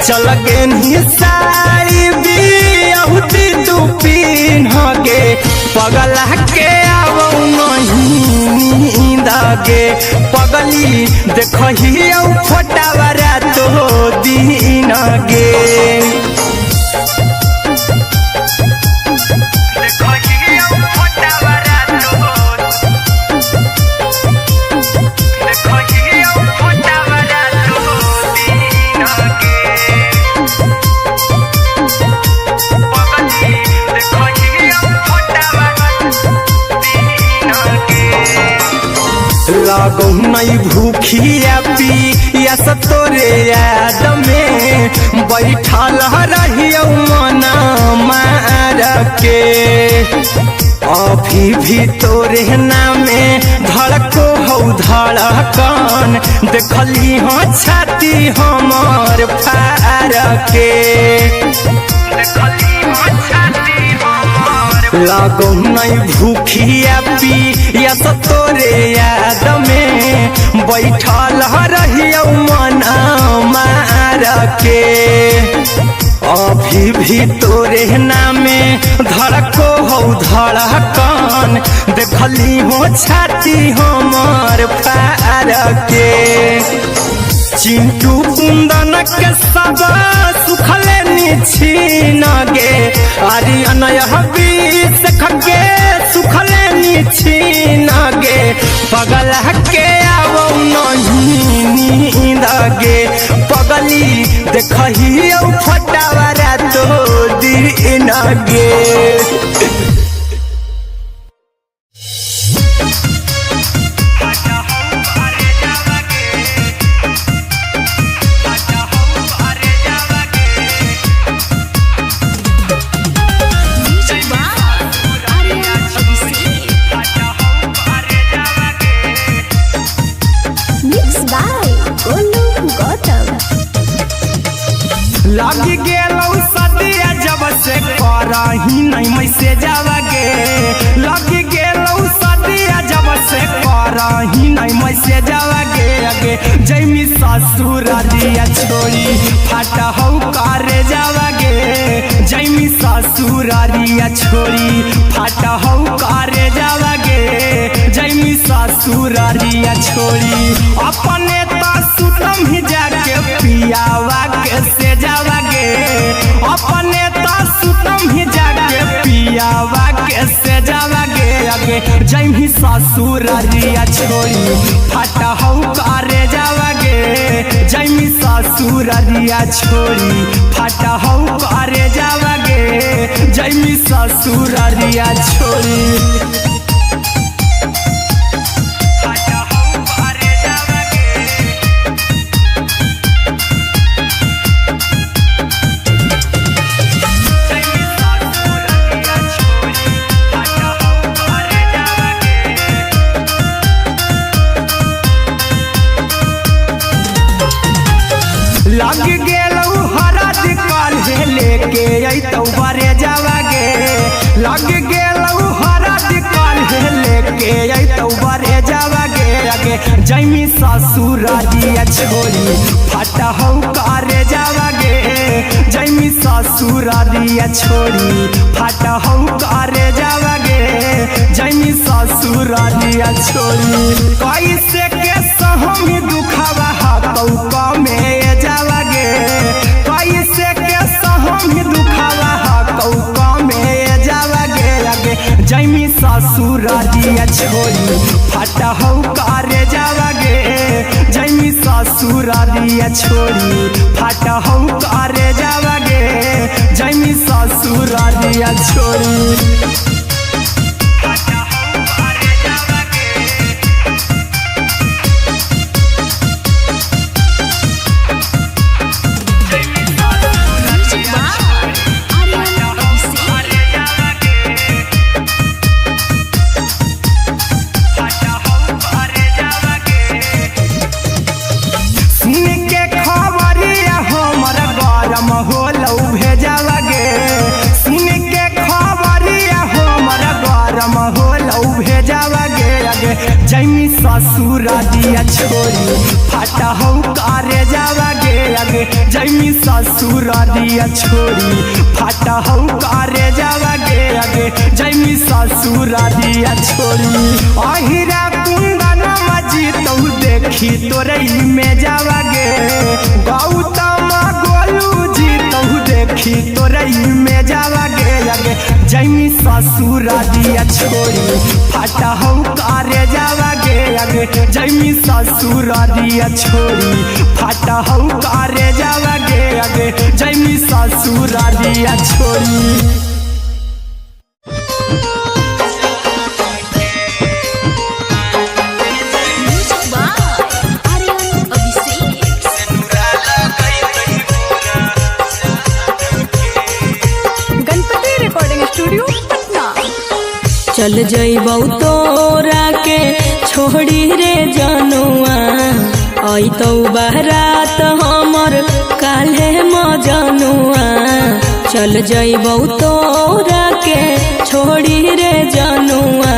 चल गे निसाई बिहुती तू पीन गे पगला के आवो नहीं गे पगली देखही फोटावरा तो दीन गे लागो नहीं भूखिया पिया तोरे याद में बैठल रहियो मना मार के अभी भी तोरे नामे धड़को हो धड़कन देखली हो छाती हमर फार के लागो नहीं भूखिया पिया तोरे याद में बैठल रहियो मना मार के अभी भी तोरे नामे धड़को हो धड़कन देखली हो छाती हमर फार के चिंटू कुंदन के सब सुखले निछीन गे आर्यन हबीस खगे सुखले निछीन गे पगला के आवो नहीं नींद गे पगली देखही फटावरा तो दीन गे लागी गेलौ सदिया जब से करही नहीं मैसेजवा गे लागी गेलौ सदिया जब से करही नहीं मैसेजवा गे अगे जैमी ससुरारिया छोड़ी फाटा हौ करे जावा गे जैमी ससुरारिया छोड़ी फाटा हौ करे जावा गे जैमी ससुरारिया छोड़ी अपने तो सुतम ही जाके पियावा के से जावा गे अपने तो सुतम ही जाके पियावा के से जावा गे अगे जैमी ससुरारिया छोड़ी फाटा हौ करे जावा गे जैमी ससुरारिया छोड़ी फाटा हौ करे जावा गे जैमी ससुरारिया छोड़ी लग गेलौ हरद काल्हे लेके अइतौ बरे जावा गे लग गेलौ हरद काल्हे लेके अइतौ बरे जावा गे अगे जैमी ससुरारिया छोड़ी फाटा हौ करे जावा गे जैमी ससुरारिया छोड़ी फाटा हौ करे जावा गे जैमी ससुरारिया छोड़ी कैसे के सहमी दुखावा हाथौ कमे जावा गे कैसे के सहमी दुखावा हाथौ कमे जावा गे अगे जैमी ससुरारिया छोड़ी फाटा हौ करे जावा गे जैमी ससुरारिया छोड़ी फाटा हौ करे जावा गे जैमी ससुरारिया छोड़ी होलौ भेजावा गे सुन के खबरिया हो ससुर दिया छोड़ी फाटा हो करे जावा गे आगे जैमी ससुर दिया छोड़ी फाटा हो करे जावा गे आगे जैमी ससुर दिया छोड़ी अहिरा कुंदन मजी तो देखी तोरई में जावा गे गौतम गोलू जी तो देखी तोरई में जावा गे आगे जैमी ससुर दिया छोड़ी फाटा हो करे जावा गे आगे जैमी ससुर दिया छोड़ी फाटा हो करे जावा गे आगे जैमी ससुर दिया छोड़ी चल जइबौ तोरा के छोड़ी रे जनुआ आई तो बारात हमर काल्हे मजनुआ चल जइबौ तोरा के छोड़ी रे जनुआ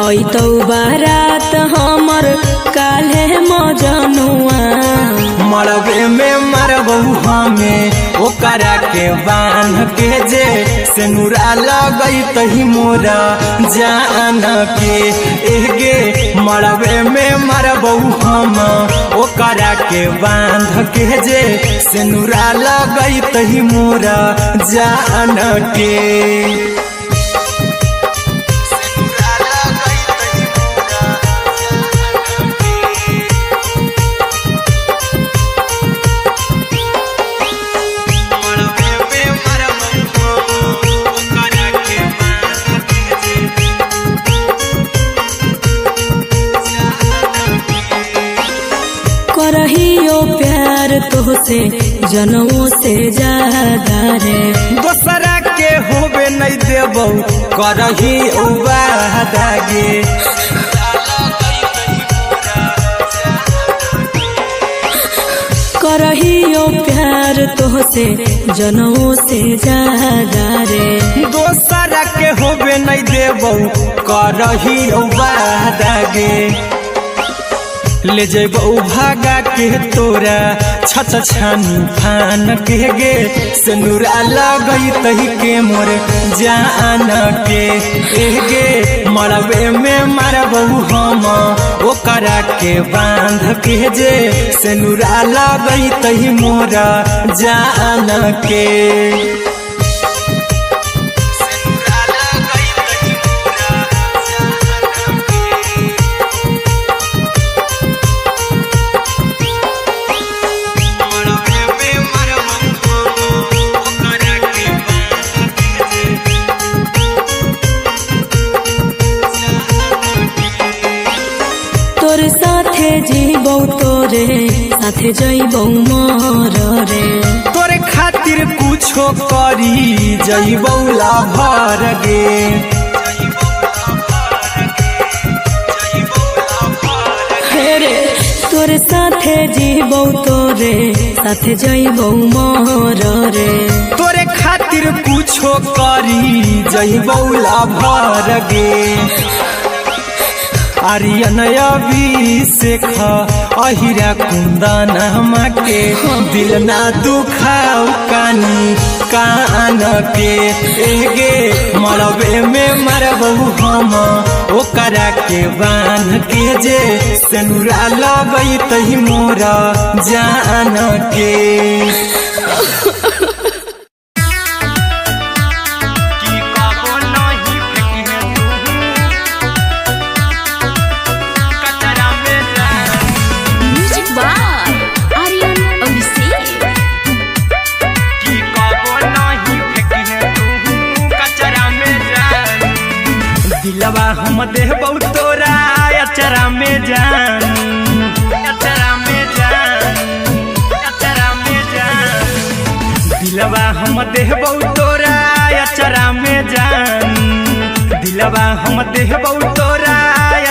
आई तो बारात हमर काल्हे मजनुआ मरबे में मरबू हमें ओकरा के बांध के जे सेनुरा लगई तही मोरा जान के एगे मरबे में मरबू हम ओकरा के बांध के जे सेनुरा लगई तही मोरा जान के करहियो प्यार तोहसे जनमों से ज्यादा रे दोसरा के होबे नहीं देबौ करही वादा गे करहियो प्यार तोहसे जनमों से ज्यादा रे दोसरा के होबे नहीं देबौ करही वादा गे ले जेबौ भागा के तोरा छछ छानी फान के गे सेनुरा लगई तही के मोर जान के एगे मरबे में मरबौ हम ओकरा के बांध के जे सेनुरा लगई तही मोरा जान के तोर साथे जीबौ तोरे साथे जइबौ मोर रे तोरे खातिर कुछो करी जइबौ लाभर गे रे तोर साथे जीबौ तोरे साथे जइबौ मोर रे तोरे खातिर कुछो करी जइबौ लाभर गे आर्यन अभिषेक अहिरा कुंदन के दिल ना दुखाओ कानी कान के एगे मरबे में मरबौ हम ओकरा के बांध के जे सेनुरा लगई तही मोरा जान के दिलवा हम देबौ तोरा अचरा में जान अचरा में जान अचरा में जान दिलवा हम देबौ तोरा अचरा में जान दिलवा हम देबौ तोरा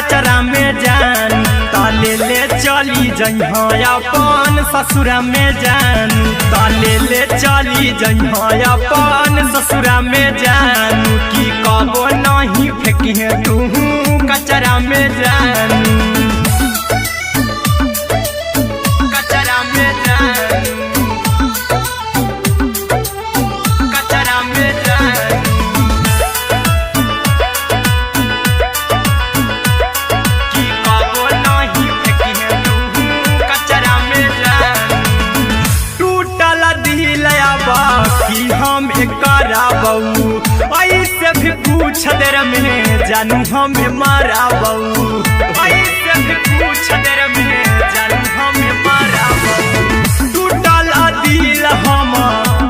अचरा में जान ताले ले चली जइहा अपन ससुरा में जान ताले ले चली जइहा अपन ससुरा में जान की कबो नहीं फेंकी है तू कचरा में जान भी कुछ देर में जानू हमें मारा बहू, ऐसे भी कुछ देर में जानू हमें मारा बहू। टूटल दिल हम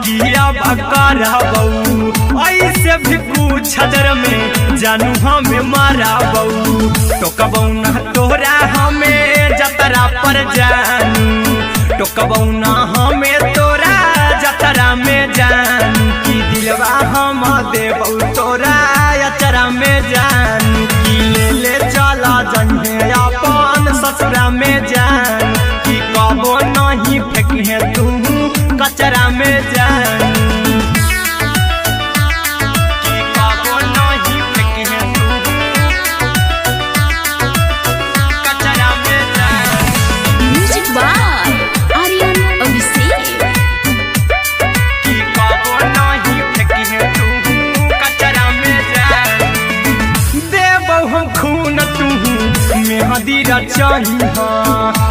किया बकरा बहू, ऐसे भी कुछ देर में जानू हमें मारा बहू। टोकबौ ना तोरा हमें जतरा पर जानू, टोकबौ ना हमें तोरा जतरा में जानू। की दिलवा हम देबौ तोरा अचरा में जानू, की ले चला जन्हे अपन ससुरा में जानू। की कबो नहीं फेंके तू कचरा में जानू,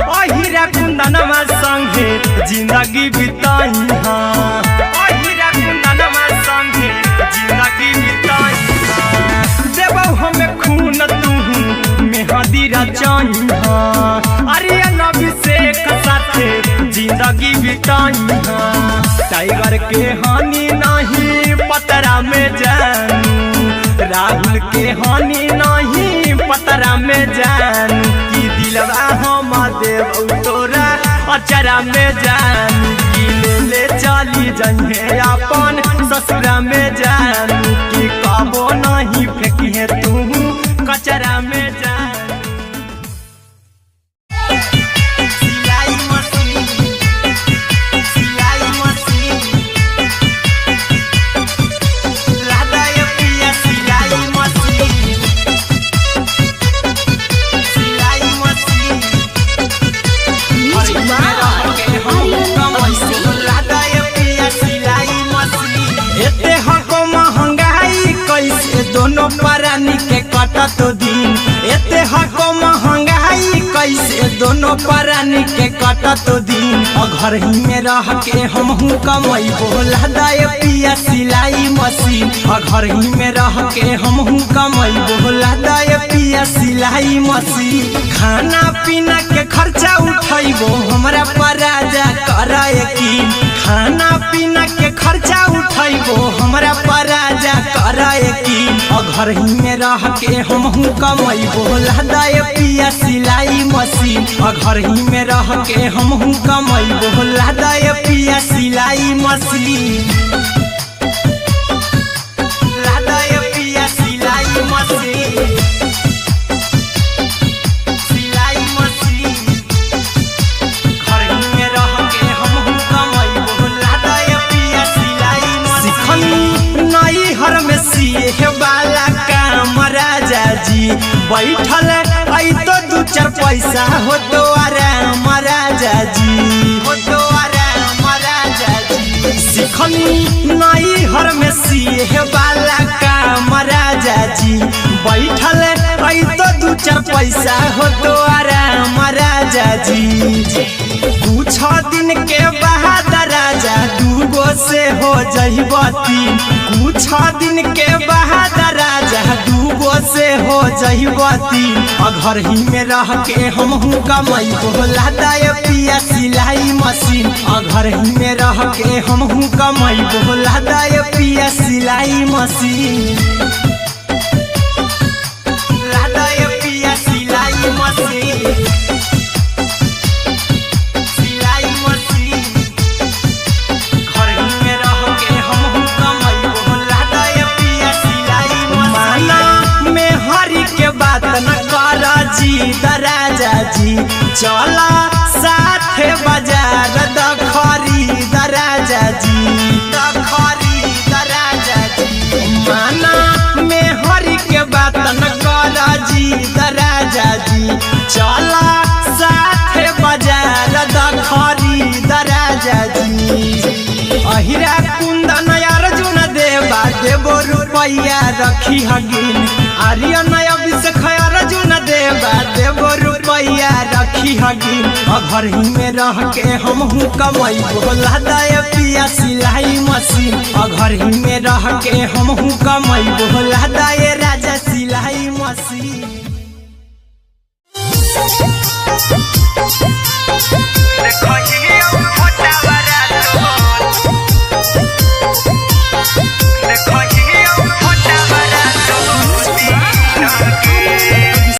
अहिरा कुंदनमा संगे जिंदगी बिताई हाँ, अहिरा कुंदनमा संगे जिंदगी बिताई हाँ। देबौ हमें खून तू मेहदी रचाई हाँ, आर्यन अभिषेक साथे जिंदगी बिताई हाँ। टाइगर के हानि नहीं पतरा में जानू, राहुल के हानि नहीं पतरा में जानू। की दिलवा हम देबौ तोरा अचरा में जानू, की ले चली जन्हे अपन ससुरा में जानू। की कबो नहीं फेंके तू कचरा में जानू। दोनों परानी के कटत दिन, एते हको महंगाई कैसे दोनों परानी के कटत दिन। घर ही में रह के हमहू कमाई बोला दाय पिया सिलाई मशीन, घर ही में रह के हमहू कमाई बोला दाय पिया सिलाई मशीन। खाना पीना के खर्चा उठाइबो हमरा पराजा करा यकीन, खाना पीना के खर्चा उठाइबो हमरा पराजा करा यकीन। घर ही में रह के हमहू कमाई बोला दाय पिया सिलाई मशीन, घर ही में रह के हमहू कमाई बोला दाय पिया सिलाई मशीन। दाय पिया सिलाई मशीन, सिलाई मशीन। घर ही में रह के हमहू कमाई बोला दाय पिया सिलाई मशीन। नई हर में सिए वाला काम राजा जी बैठल आई तो दू चार पैसा हो तो आराम राजा जी, हो तो आराम राजा जी। सिखनी नई हर में सिए वाला काम राजा जी बैठल आई तो दू चार पैसा हो तो आराम राजा जी। कुछ दिन के बाद राजा दूगो से हो जइबो तीन, कुछ दिन के बाद राजा दूगो से हो जइबो तीन। घर ही में रह के हमहू कमाई बोला दाय पिया सिलाई मशीन, घर ही में रह के हमहू कमाई बोला दाय पिया सिलाई मशीन। दाय पिया सिलाई मशीन, सिलाई मशीन। घर ही में रह के हमहू कमाई बोला दाय पिया सिलाई मशीन। माना में हरी के बात न करा जी दराजा जी, चला साथे बाजार दखरी दराजा जी, दखरी दराजा जी। माना में हरी के बात न करा जी दराजा जी, चला साथे बाजार दखरी दराजा जी। अहिरा कुंदन अर्जुन देवा देबो रुपया रखी हगिन, आर्यन अभिषेक अर्जुन देवा देबो रुपया रखी रखी हगी घर ही में रह के हम हूँ कमाई बोला दाय पिया सिलाई मशीन घर ही में रह के हम हूँ कमाई बोला दाय राजा सिलाई मशीन।